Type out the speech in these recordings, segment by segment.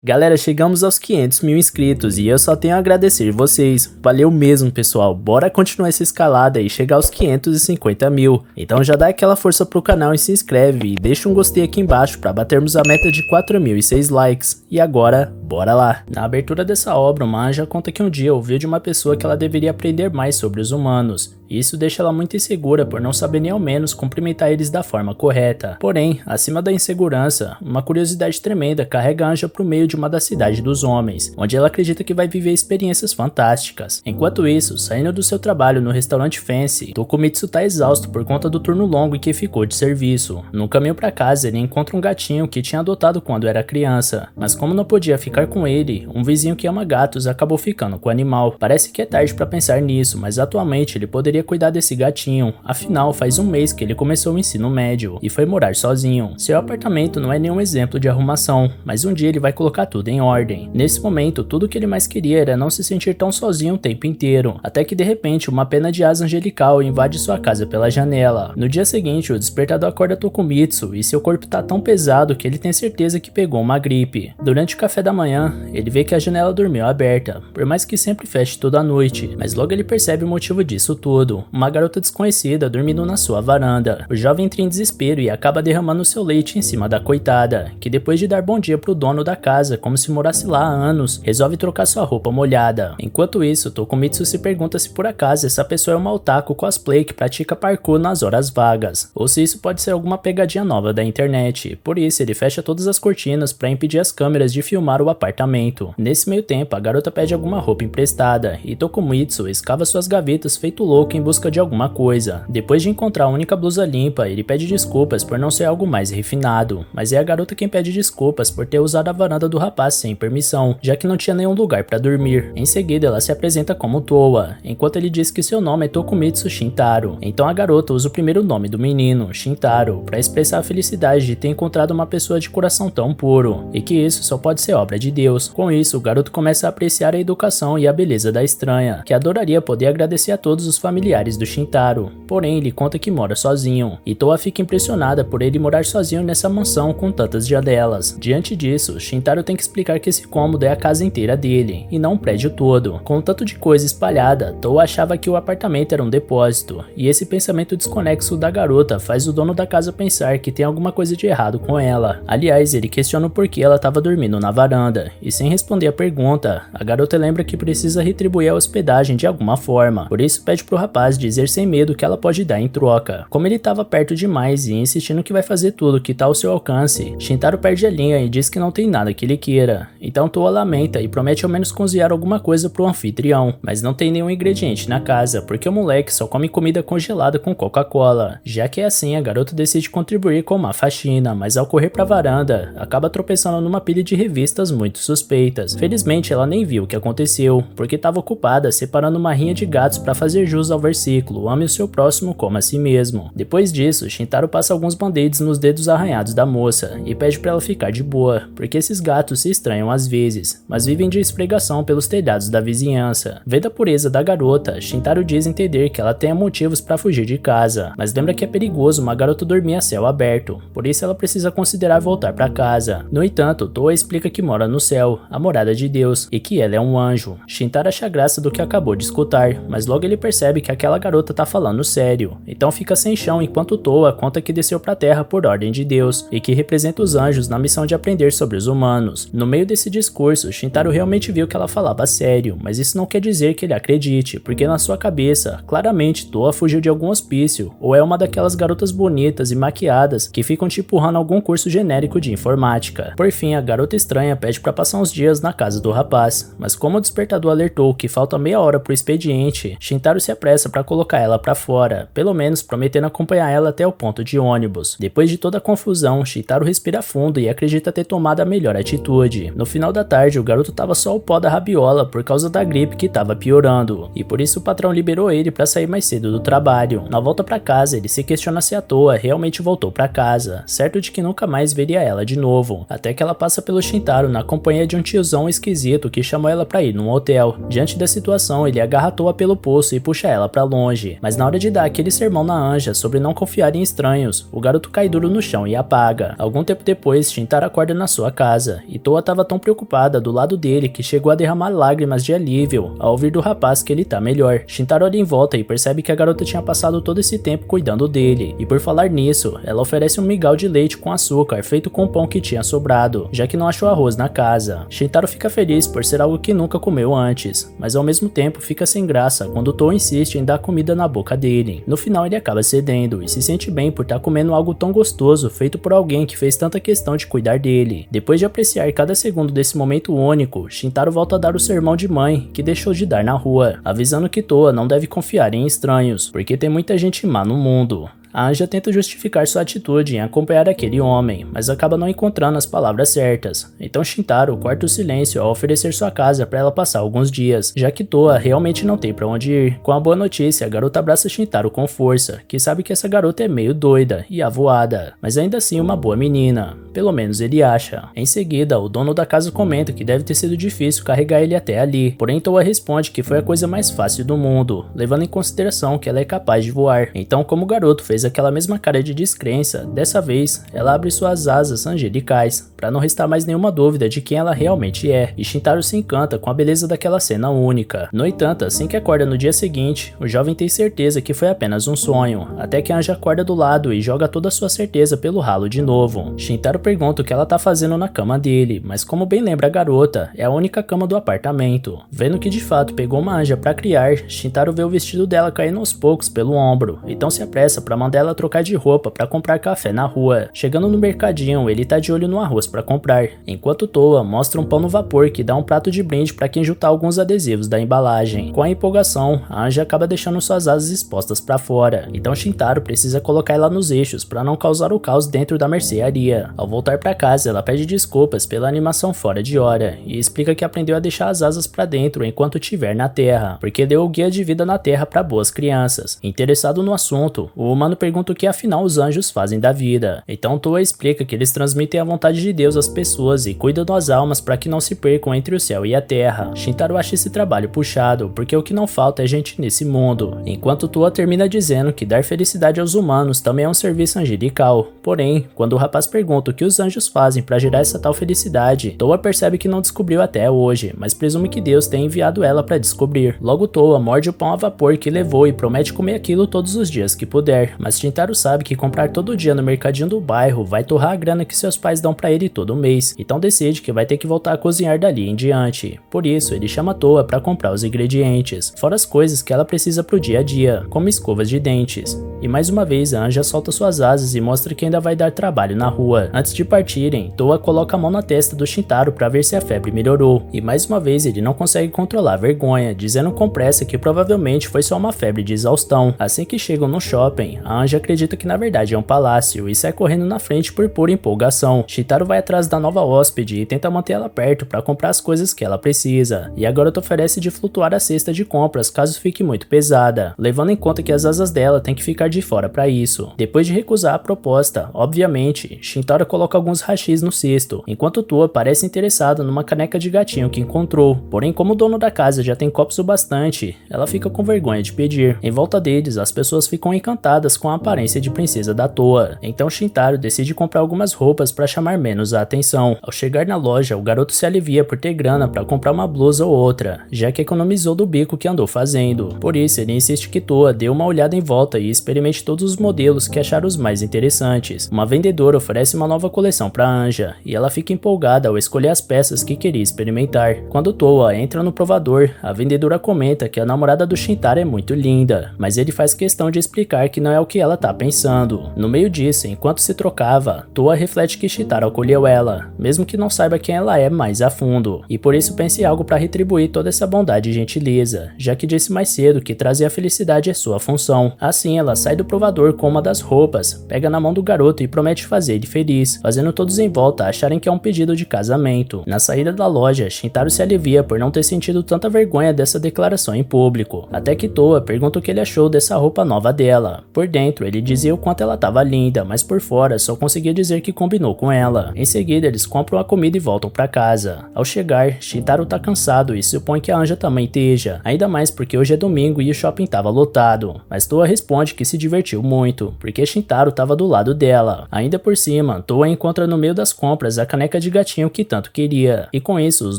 Galera, chegamos aos 500 mil inscritos e eu só tenho a agradecer vocês. Valeu mesmo, pessoal. Bora continuar essa escalada e chegar aos 550 mil. Então já dá aquela força pro canal e se inscreve e deixa um gostei aqui embaixo para batermos a meta de 4.006 likes. E agora, bora lá. Na abertura dessa obra, uma anja conta que um dia ouviu de uma pessoa que ela deveria aprender mais sobre os humanos. E isso deixa ela muito insegura por não saber nem ao menos cumprimentar eles da forma correta. Porém, acima da insegurança, uma curiosidade tremenda carrega a anja pro meio de uma das cidades dos homens, onde ela acredita que vai viver experiências fantásticas. Enquanto isso, saindo do seu trabalho no restaurante Fancy, Tokumitsu tá exausto por conta do turno longo em que ficou de serviço. No caminho para casa, ele encontra um gatinho que tinha adotado quando era criança, mas como não podia ficar com ele, um vizinho que ama gatos acabou ficando com o animal. Parece que é tarde para pensar nisso, mas atualmente ele poderia cuidar desse gatinho, afinal faz um mês que ele começou o ensino médio e foi morar sozinho. Seu apartamento não é nenhum exemplo de arrumação, mas um dia ele vai colocar tudo em ordem. Nesse momento, tudo que ele mais queria era não se sentir tão sozinho o tempo inteiro, até que de repente uma pena de asa angelical invade sua casa pela janela. No dia seguinte, o despertador acorda Tokumitsu e seu corpo tá tão pesado que ele tem certeza que pegou uma gripe. Durante o café da manhã, ele vê que a janela dormiu aberta, por mais que sempre feche toda a noite, mas logo ele percebe o motivo disso tudo. Uma garota desconhecida dormindo na sua varanda. O jovem entra em desespero e acaba derramando seu leite em cima da coitada, que depois de dar bom dia pro dono da casa, como se morasse lá há anos, resolve trocar sua roupa molhada. Enquanto isso, Tokumitsu se pergunta se por acaso essa pessoa é uma otaku cosplay que pratica parkour nas horas vagas, ou se isso pode ser alguma pegadinha nova da internet. Por isso, ele fecha todas as cortinas para impedir as câmeras de filmar o apartamento. Nesse meio tempo, a garota pede alguma roupa emprestada, e Tokumitsu escava suas gavetas feito louco em busca de alguma coisa. Depois de encontrar a única blusa limpa, ele pede desculpas por não ser algo mais refinado, mas é a garota quem pede desculpas por ter usado a varanda do rapaz sem permissão, já que não tinha nenhum lugar para dormir. Em seguida, ela se apresenta como Towa, enquanto ele diz que seu nome é Tokumitsu Shintaro. Então a garota usa o primeiro nome do menino, Shintaro, para expressar a felicidade de ter encontrado uma pessoa de coração tão puro, e que isso só pode ser obra de Deus. Com isso, o garoto começa a apreciar a educação e a beleza da estranha, que adoraria poder agradecer a todos os familiares do Shintaro, porém ele conta que mora sozinho, e Towa fica impressionada por ele morar sozinho nessa mansão com tantas janelas. Diante disso, Shintaro tem que explicar que esse cômodo é a casa inteira dele, e não o prédio todo. Com tanto de coisa espalhada, Towa achava que o apartamento era um depósito, e esse pensamento desconexo da garota faz o dono da casa pensar que tem alguma coisa de errado com ela. Aliás, ele questiona o porquê ela estava dormindo na varanda, e sem responder a pergunta, a garota lembra que precisa retribuir a hospedagem de alguma forma, por isso pede pro rapaz dizer sem medo que ela pode dar em troca. Como ele estava perto demais e insistindo que vai fazer tudo que tá ao seu alcance, Shintaro perde a linha e diz que não tem nada que ele queira. Então Towa lamenta e promete ao menos cozinhar alguma coisa pro anfitrião, mas não tem nenhum ingrediente na casa, porque o moleque só come comida congelada com Coca-Cola. Já que é assim, a garota decide contribuir com uma faxina, mas ao correr pra varanda, acaba tropeçando numa pilha de revistas muito suspeitas. Felizmente ela nem viu o que aconteceu, porque estava ocupada separando uma rinha de gatos para fazer jus ao versículo "Ame o seu próximo como a si mesmo". Depois disso, Shintaro passa alguns band-aids nos dedos arranhados da moça e pede para ela ficar de boa, porque esses gatos se estranham às vezes, mas vivem de esfregação pelos telhados da vizinhança. Vendo a pureza da garota, Shintaro diz entender que ela tenha motivos para fugir de casa, mas lembra que é perigoso uma garota dormir a céu aberto, por isso ela precisa considerar voltar para casa. No entanto, Towa explica que mora no céu, a morada de Deus, e que ela é um anjo. Shintaro acha graça do que acabou de escutar, mas logo ele percebe que aquela garota tá falando sério, então fica sem chão enquanto Towa conta que desceu pra terra por ordem de Deus, e que representa os anjos na missão de aprender sobre os humanos. No meio desse discurso, Shintaro realmente viu que ela falava sério, mas isso não quer dizer que ele acredite, porque na sua cabeça, claramente Towa fugiu de algum hospício, ou é uma daquelas garotas bonitas e maquiadas que ficam te empurrando algum curso genérico de informática. Por fim, a garota estranha pede pra passar uns dias na casa do rapaz, mas como o despertador alertou que falta meia hora pro expediente, Shintaro se apressa pra colocar ela pra fora, pelo menos prometendo acompanhar ela até o ponto de ônibus. Depois de toda a confusão, Shintaro respira fundo e acredita ter tomado a melhor atitude. No final da tarde, o garoto tava só o pó da rabiola por causa da gripe que tava piorando, e por isso o patrão liberou ele pra sair mais cedo do trabalho. Na volta pra casa, ele se questiona se a Towa realmente voltou pra casa, certo de que nunca mais veria ela de novo, até que ela passa pelo Shintaro na companhia de um tiozão esquisito que chamou ela pra ir num hotel. Diante da situação, ele agarra Toa pelo pulso e puxa ela pra longe. Mas na hora de dar aquele sermão na Anja sobre não confiar em estranhos, o garoto cai duro no chão e apaga. Algum tempo depois, Shintaro acorda na sua casa, e Toa tava tão preocupada do lado dele que chegou a derramar lágrimas de alívio ao ouvir do rapaz que ele tá melhor. Shintaro olha em volta e percebe que a garota tinha passado todo esse tempo cuidando dele, e por falar nisso, ela oferece um migal de leite com açúcar feito com o pão que tinha sobrado, já que não achou arroz na casa. Shintaro fica feliz por ser algo que nunca comeu antes, mas ao mesmo tempo fica sem graça quando Toa insiste em dar comida na boca dele. No final ele acaba cedendo e se sente bem por estar comendo algo tão gostoso feito por alguém que fez tanta questão de cuidar dele. Depois de apreciar cada segundo desse momento único, Shintaro volta a dar o sermão de mãe que deixou de dar na rua, avisando que Toa não deve confiar em estranhos, porque tem muita gente má no mundo. A Anja tenta justificar sua atitude em acompanhar aquele homem, mas acaba não encontrando as palavras certas. Então Shintaro corta o silêncio ao oferecer sua casa para ela passar alguns dias, já que Toa realmente não tem para onde ir. Com a boa notícia, a garota abraça Shintaro com força, que sabe que essa garota é meio doida e avoada, mas ainda assim uma boa menina. Pelo menos ele acha. Em seguida, o dono da casa comenta que deve ter sido difícil carregar ele até ali, porém Toa responde que foi a coisa mais fácil do mundo, levando em consideração que ela é capaz de voar. Então, como o garoto fez aquela mesma cara de descrença, dessa vez ela abre suas asas angelicais, para não restar mais nenhuma dúvida de quem ela realmente é, e Shintaro se encanta com a beleza daquela cena única. No entanto, assim que acorda no dia seguinte, o jovem tem certeza que foi apenas um sonho, até que a Anja acorda do lado e joga toda a sua certeza pelo ralo de novo. Shintaro pergunta o que ela tá fazendo na cama dele, mas como bem lembra a garota, é a única cama do apartamento. Vendo que de fato pegou uma anja para criar, Shintaro vê o vestido dela caindo aos poucos pelo ombro, então se apressa para mandar ela trocar de roupa para comprar café na rua. Chegando no mercadinho, ele tá de olho no arroz para comprar, enquanto Toa mostra um pão no vapor que dá um prato de brinde para quem juntar alguns adesivos da embalagem. Com a empolgação, a Anja acaba deixando suas asas expostas para fora, então Shintaro precisa colocar ela nos eixos para não causar o caos dentro da mercearia. Ao voltar para casa, ela pede desculpas pela animação fora de hora e explica que aprendeu a deixar as asas para dentro enquanto estiver na Terra, porque deu o guia de vida na Terra para boas crianças. Interessado no assunto, o humano pergunta o que afinal os anjos fazem da vida. Então Toa explica que eles transmitem a vontade de Deus às pessoas e cuidam das almas para que não se percam entre o céu e a terra. Shintaro acha esse trabalho puxado, porque o que não falta é gente nesse mundo, enquanto Toa termina dizendo que dar felicidade aos humanos também é um serviço angelical. Porém, quando o rapaz pergunta o que os anjos fazem para gerar essa tal felicidade, Toa percebe que não descobriu até hoje, mas presume que Deus tenha enviado ela para descobrir. Logo Toa morde o pão a vapor que levou e promete comer aquilo todos os dias que puder, mas Shintaro sabe que comprar todo dia no mercadinho do bairro vai torrar a grana que seus pais dão para ele todo mês, então decide que vai ter que voltar a cozinhar dali em diante. Por isso, ele chama Toa para comprar os ingredientes, fora as coisas que ela precisa pro dia a dia, como escovas de dentes. E mais uma vez a Anja solta suas asas e mostra que ainda vai dar trabalho na rua. Antes de partirem, Toa coloca a mão na testa do Shintaro para ver se a febre melhorou, e mais uma vez ele não consegue controlar a vergonha, dizendo com pressa que provavelmente foi só uma febre de exaustão. Assim que chegam no shopping, a Anja acredita que na verdade é um palácio e sai correndo na frente por pura empolgação. Shintaro vai atrás da nova hóspede e tenta manter ela perto para comprar as coisas que ela precisa, e a garota oferece de flutuar a cesta de compras caso fique muito pesada, levando em conta que as asas dela têm que ficar de fora para isso. Depois de recusar a proposta, obviamente, Shintaro coloca alguns hashis no cesto, enquanto Toa parece interessada numa caneca de gatinho que encontrou. Porém, como o dono da casa já tem copos o bastante, ela fica com vergonha de pedir. Em volta deles, as pessoas ficam encantadas com a aparência de princesa da Toa, então Shintaro decide comprar algumas roupas para chamar menos a atenção. Ao chegar na loja, o garoto se alivia por ter grana para comprar uma blusa ou outra, já que economizou do bico que andou fazendo. Por isso, ele insiste que Toa dê uma olhada em volta e experimente todos os modelos que achar os mais interessantes. Uma vendedora oferece uma nova coleção para Anja, e ela fica empolgada ao escolher as peças que queria experimentar. Quando Toa entra no provador, a vendedora comenta que a namorada do Shintaro é muito linda, mas ele faz questão de explicar que não é o que ela tá pensando. No meio disso, enquanto se trocava, Toa reflete que Shintaro acolheu ela, mesmo que não saiba quem ela é mais a fundo, e por isso pensa em algo para retribuir toda essa bondade e gentileza, já que disse mais cedo que trazer a felicidade é sua função. Assim, ela sai do provador com uma das roupas, pega na mão do garoto e promete fazer ele feliz, fazendo todos em volta acharem que é um pedido de casamento. Na saída da loja, Shintaro se alivia por não ter sentido tanta vergonha dessa declaração em público, até que Toa pergunta o que ele achou dessa roupa nova dela. Por dentro, dentro, ele dizia o quanto ela estava linda, mas por fora só conseguia dizer que combinou com ela. Em seguida, eles compram a comida e voltam para casa. Ao chegar, Shintaro tá cansado e supõe que a Anja também esteja, ainda mais porque hoje é domingo e o shopping estava lotado. Mas Toa responde que se divertiu muito, porque Shintaro estava do lado dela. Ainda por cima, Toa encontra no meio das compras a caneca de gatinho que tanto queria, e com isso os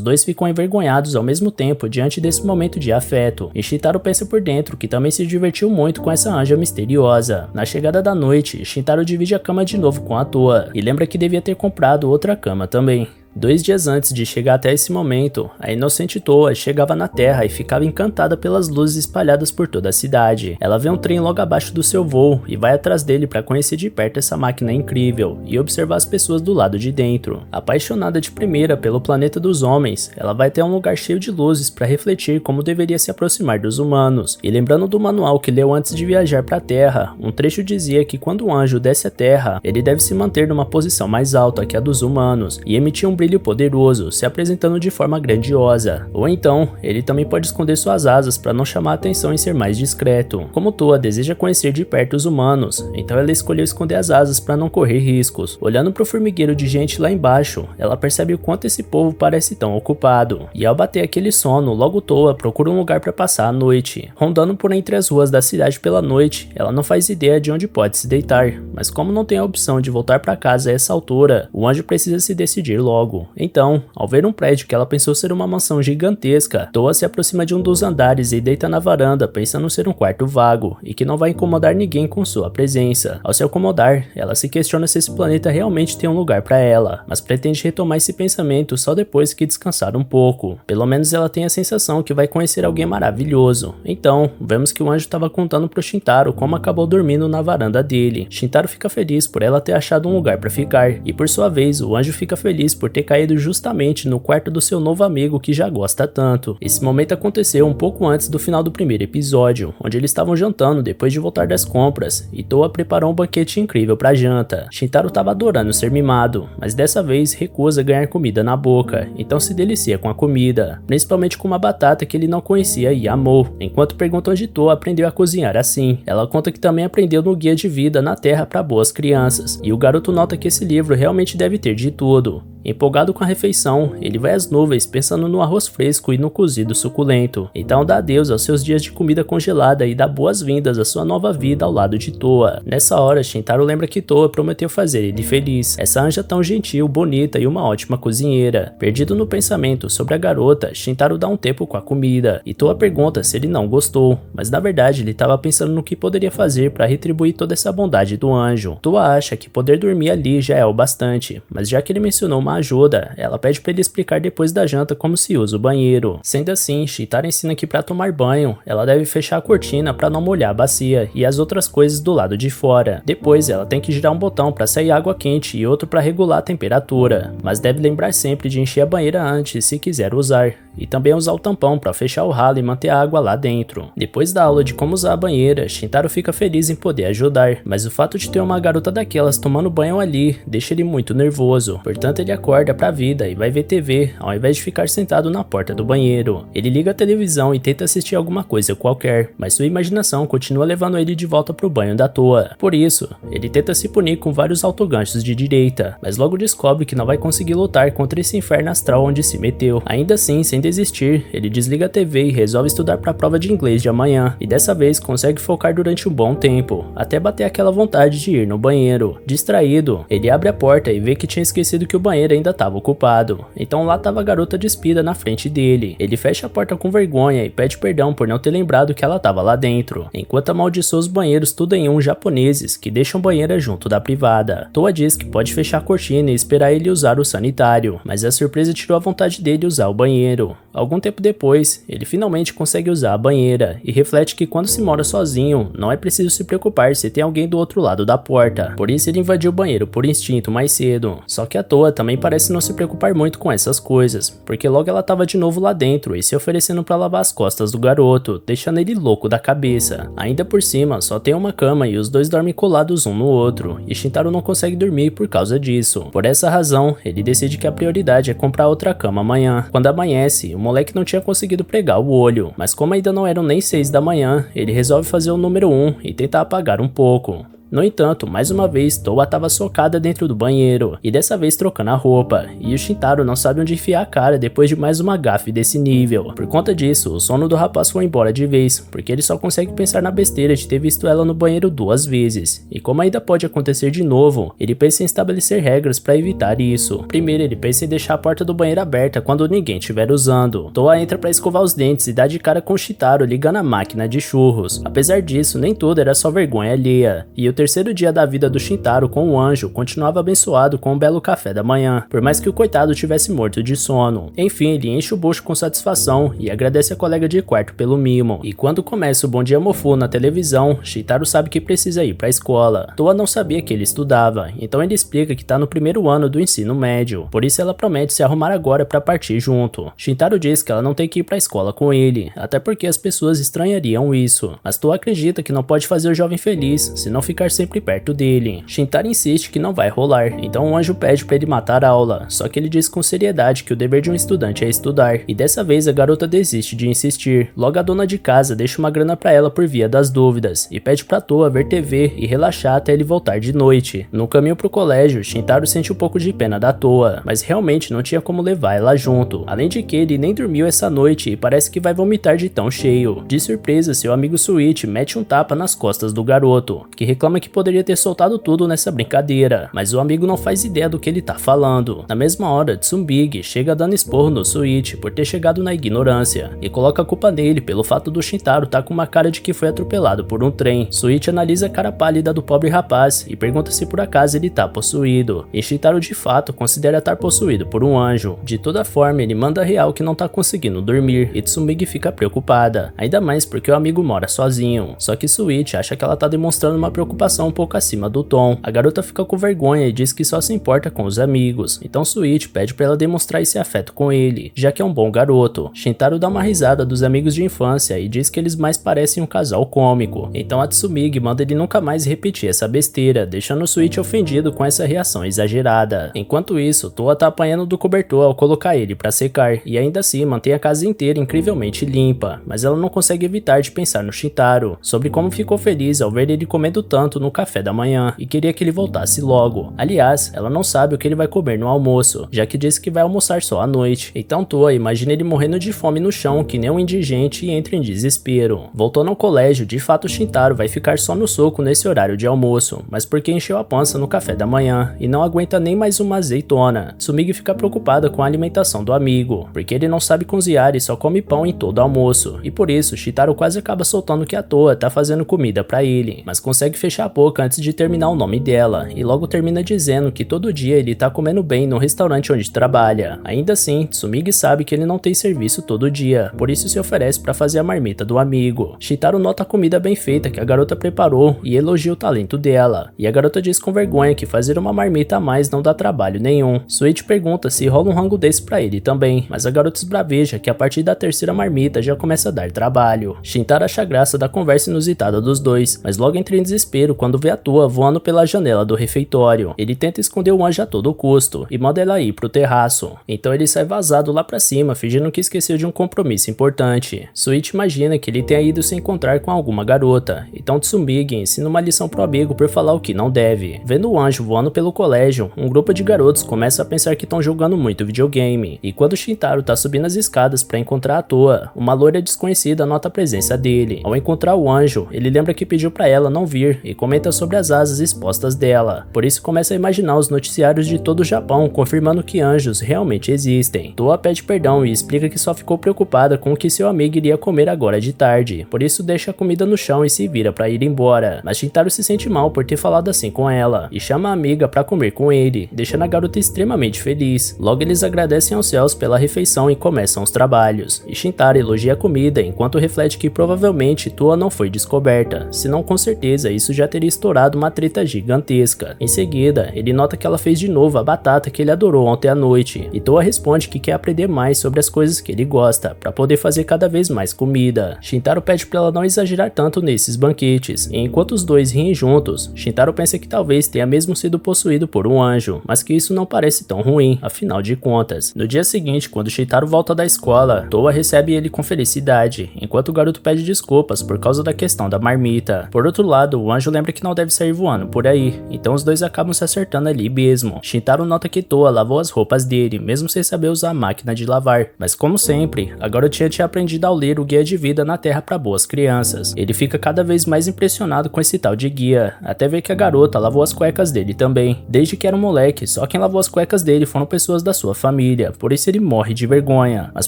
dois ficam envergonhados ao mesmo tempo diante desse momento de afeto, e Shintaro pensa por dentro que também se divertiu muito com essa Anja misteriosa. Na chegada da noite, Shintaro divide a cama de novo com a Toa, e lembra que devia ter comprado outra cama também. 2 dias antes de chegar até esse momento, a inocente Toa chegava na Terra e ficava encantada pelas luzes espalhadas por toda a cidade. Ela vê um trem logo abaixo do seu voo e vai atrás dele para conhecer de perto essa máquina incrível e observar as pessoas do lado de dentro. Apaixonada de primeira pelo planeta dos homens, ela vai até um lugar cheio de luzes para refletir como deveria se aproximar dos humanos. E lembrando do manual que leu antes de viajar para a Terra, um trecho dizia que quando um anjo desce à Terra, ele deve se manter numa posição mais alta que a dos humanos e emitir um brilho poderoso, se apresentando de forma grandiosa. Ou então, ele também pode esconder suas asas para não chamar a atenção e ser mais discreto. Como Toa deseja conhecer de perto os humanos, então ela escolheu esconder as asas para não correr riscos. Olhando para o formigueiro de gente lá embaixo, ela percebe o quanto esse povo parece tão ocupado. E ao bater aquele sono, logo Toa procura um lugar para passar a noite. Rondando por entre as ruas da cidade pela noite, ela não faz ideia de onde pode se deitar, mas como não tem a opção de voltar para casa a essa altura, o anjo precisa se decidir logo. Então, ao ver um prédio que ela pensou ser uma mansão gigantesca, Toa se aproxima de um dos andares e deita na varanda pensando ser um quarto vago e que não vai incomodar ninguém com sua presença. Ao se acomodar, ela se questiona se esse planeta realmente tem um lugar para ela, mas pretende retomar esse pensamento só depois que descansar um pouco. Pelo menos ela tem a sensação que vai conhecer alguém maravilhoso. Então, vemos que o anjo estava contando pro Shintaro como acabou dormindo na varanda dele. Shintaro fica feliz por ela ter achado um lugar para ficar, e por sua vez, o anjo fica feliz por ter caído justamente no quarto do seu novo amigo que já gosta tanto. Esse momento aconteceu um pouco antes do final do primeiro episódio, onde eles estavam jantando depois de voltar das compras, e Toa preparou um banquete incrível pra janta. Shintaro estava adorando ser mimado, mas dessa vez recusa ganhar comida na boca, então se delicia com a comida, principalmente com uma batata que ele não conhecia e amou. Enquanto pergunta onde Toa aprendeu a cozinhar assim, ela conta que também aprendeu no Guia de Vida na Terra para Boas Crianças, e o garoto nota que esse livro realmente deve ter de tudo. Empolgado com a refeição, ele vai às nuvens pensando no arroz fresco e no cozido suculento. Então dá adeus aos seus dias de comida congelada e dá boas-vindas à sua nova vida ao lado de Toa. Nessa hora, Shintaro lembra que Toa prometeu fazer ele feliz. Essa anja tão gentil, bonita e uma ótima cozinheira. Perdido no pensamento sobre a garota, Shintaro dá um tempo com a comida, e Toa pergunta se ele não gostou, mas na verdade ele estava pensando no que poderia fazer para retribuir toda essa bondade do anjo. Toa acha que poder dormir ali já é o bastante, mas já que ele mencionou uma ajuda, ela pede para ele explicar depois da janta como se usa o banheiro. Sendo assim, Shintaro ensina que para tomar banho, ela deve fechar a cortina para não molhar a bacia e as outras coisas do lado de fora. Depois, ela tem que girar um botão para sair água quente e outro para regular a temperatura, mas deve lembrar sempre de encher a banheira antes se quiser usar, e também usar o tampão para fechar o ralo e manter a água lá dentro. Depois da aula de como usar a banheira, Shintaro fica feliz em poder ajudar, mas o fato de ter uma garota daquelas tomando banho ali deixa ele muito nervoso, portanto ele acorda pra vida e vai ver TV, ao invés de ficar sentado na porta do banheiro. Ele liga a televisão e tenta assistir alguma coisa qualquer, mas sua imaginação continua levando ele de volta pro banho da Toa. Por isso, ele tenta se punir com vários autoganchos de direita, mas logo descobre que não vai conseguir lutar contra esse inferno astral onde se meteu. Ainda assim, sem desistir, ele desliga a TV e resolve estudar pra prova de inglês de amanhã, e dessa vez consegue focar durante um bom tempo, até bater aquela vontade de ir no banheiro. Distraído, ele abre a porta e vê que tinha esquecido que o banheiro ainda estava ocupado, então lá estava a garota despida na frente dele. Ele fecha a porta com vergonha e pede perdão por não ter lembrado que ela estava lá dentro, enquanto amaldiçoa os banheiros tudo em um japoneses que deixam banheira junto da privada. Toa diz que pode fechar a cortina e esperar ele usar o sanitário, mas a surpresa tirou a vontade dele usar o banheiro. Algum tempo depois, ele finalmente consegue usar a banheira e reflete que quando se mora sozinho, não é preciso se preocupar se tem alguém do outro lado da porta. Por isso ele invadiu o banheiro por instinto mais cedo. Só que a Toa também parece não se preocupar muito com essas coisas, porque logo ela estava de novo lá dentro e se oferecendo para lavar as costas do garoto, deixando ele louco da cabeça. Ainda por cima, só tem uma cama e os dois dormem colados um no outro, e Shintaro não consegue dormir por causa disso. Por essa razão, ele decide que a prioridade é comprar outra cama amanhã. Quando amanhece, moleque não tinha conseguido pregar o olho, mas como ainda não eram nem 6 da manhã, ele resolve fazer o número 1 e tentar apagar um pouco. No entanto, mais uma vez, Toa estava socada dentro do banheiro, e dessa vez trocando a roupa, e o Shintaro não sabe onde enfiar a cara depois de mais uma gafe desse nível. Por conta disso, o sono do rapaz foi embora de vez, porque ele só consegue pensar na besteira de ter visto ela no banheiro 2 vezes. E como ainda pode acontecer de novo, ele pensa em estabelecer regras para evitar isso. Primeiro, ele pensa em deixar a porta do banheiro aberta quando ninguém estiver usando. Toa entra para escovar os dentes e dá de cara com o Shintaro ligando a máquina de churros. Apesar disso, nem tudo era só vergonha alheia, e o terceiro dia da vida do Shintaro com o anjo continuava abençoado com um belo café da manhã, por mais que o coitado tivesse morto de sono. Enfim, ele enche o bucho com satisfação e agradece a colega de quarto pelo mimo. E quando começa o Bom Dia Mofu na televisão, Shintaro sabe que precisa ir pra escola. Toa não sabia que ele estudava, então ele explica que tá no primeiro ano do ensino médio, por isso ela promete se arrumar agora pra partir junto. Shintaro diz que ela não tem que ir pra escola com ele, até porque as pessoas estranhariam isso, mas Toa acredita que não pode fazer o jovem feliz se não ficar sempre perto dele. Shintaro insiste que não vai rolar, então o anjo pede para ele matar a aula, só que ele diz com seriedade que o dever de um estudante é estudar, e dessa vez a garota desiste de insistir. Logo a dona de casa deixa uma grana para ela por via das dúvidas, e pede pra Toa ver TV e relaxar até ele voltar de noite. No caminho pro colégio, Shintaro sente um pouco de pena da Toa, mas realmente não tinha como levar ela junto, além de que ele nem dormiu essa noite e parece que vai vomitar de tão cheio. De surpresa, seu amigo Suichi mete um tapa nas costas do garoto, que reclama que poderia ter soltado tudo nessa brincadeira, mas o amigo não faz ideia do que ele tá falando. Na mesma hora, Tsumbig chega dando esporro no Suichi por ter chegado na ignorância, e coloca a culpa nele pelo fato do Shintaro tá com uma cara de que foi atropelado por um trem. Suichi analisa a cara pálida do pobre rapaz e pergunta se por acaso ele tá possuído, e Shintaro de fato considera estar possuído por um anjo. De toda forma, ele manda real que não tá conseguindo dormir, e Tsumbig fica preocupada, ainda mais porque o amigo mora sozinho, só que Suichi acha que ela tá demonstrando uma preocupação um pouco acima do tom. A garota fica com vergonha e diz que só se importa com os amigos, então Suichi pede pra ela demonstrar esse afeto com ele, já que é um bom garoto. Shintaro dá uma risada dos amigos de infância e diz que eles mais parecem um casal cômico, então a Tsumigi manda ele nunca mais repetir essa besteira, deixando Suichi ofendido com essa reação exagerada. Enquanto isso, Toa tá apanhando do cobertor ao colocar ele pra secar, e ainda assim mantém a casa inteira incrivelmente limpa, mas ela não consegue evitar de pensar no Shintaro, sobre como ficou feliz ao ver ele comendo tanto no café da manhã, e queria que ele voltasse logo. Aliás, ela não sabe o que ele vai comer no almoço, já que disse que vai almoçar só à noite. Então Toa imagina ele morrendo de fome no chão, que nem um indigente, e entra em desespero. Voltando ao colégio, de fato Shintaro vai ficar só no soco nesse horário de almoço, mas porque encheu a pança no café da manhã, e não aguenta nem mais uma azeitona. Tsumigi fica preocupada com a alimentação do amigo, porque ele não sabe cozinhar e só come pão em todo almoço, e por isso Shintaro quase acaba soltando que a Toa tá fazendo comida pra ele, mas consegue fechar a boca antes de terminar o nome dela, e logo termina dizendo que todo dia ele tá comendo bem no restaurante onde trabalha. Ainda assim, Tsumigi sabe que ele não tem serviço todo dia, por isso se oferece pra fazer a marmita do amigo. Shintaro nota a comida bem feita que a garota preparou e elogia o talento dela, e a garota diz com vergonha que fazer uma marmita a mais não dá trabalho nenhum. Suichi pergunta se rola um rango desse pra ele também, mas a garota esbraveja que a partir da terceira marmita já começa a dar trabalho. Shintaro acha graça da conversa inusitada dos dois, mas logo entra em desespero quando vê a Toa voando pela janela do refeitório. Ele tenta esconder o anjo a todo custo e manda ela ir pro terraço, então ele sai vazado lá pra cima fingindo que esqueceu de um compromisso importante. Suichi imagina que ele tenha ido se encontrar com alguma garota, então Tsumigi ensina uma lição pro amigo por falar o que não deve. Vendo o anjo voando pelo colégio, um grupo de garotos começa a pensar que estão jogando muito videogame, e quando Shintaro tá subindo as escadas pra encontrar a Toa, uma loira desconhecida nota a presença dele. Ao encontrar o anjo, ele lembra que pediu pra ela não vir e comenta sobre as asas expostas dela, por isso começa a imaginar os noticiários de todo o Japão confirmando que anjos realmente existem. Toa pede perdão e explica que só ficou preocupada com o que seu amigo iria comer agora de tarde, por isso deixa a comida no chão e se vira pra ir embora, mas Shintaro se sente mal por ter falado assim com ela, e chama a amiga pra comer com ele, deixando a garota extremamente feliz. Logo eles agradecem aos céus pela refeição e começam os trabalhos, e Shintaro elogia a comida enquanto reflete que provavelmente Toa não foi descoberta, senão com certeza isso já teria estourado uma treta gigantesca. Em seguida, ele nota que ela fez de novo a batata que ele adorou ontem à noite, e Toa responde que quer aprender mais sobre as coisas que ele gosta, para poder fazer cada vez mais comida. Shintaro pede para ela não exagerar tanto nesses banquetes, e enquanto os dois riem juntos, Shintaro pensa que talvez tenha mesmo sido possuído por um anjo, mas que isso não parece tão ruim, afinal de contas. No dia seguinte, quando Shintaro volta da escola, Toa recebe ele com felicidade, enquanto o garoto pede desculpas por causa da questão da marmita. Por outro lado, o anjo lembra que não deve sair voando por aí, então os dois acabam se acertando ali mesmo. Shintaro nota que Toa lavou as roupas dele, mesmo sem saber usar a máquina de lavar, mas como sempre, a garotinha tinha aprendido a ler o guia de vida na Terra para boas crianças. Ele fica cada vez mais impressionado com esse tal de guia, até ver que a garota lavou as cuecas dele também. Desde que era um moleque, só quem lavou as cuecas dele foram pessoas da sua família, por isso ele morre de vergonha. Mas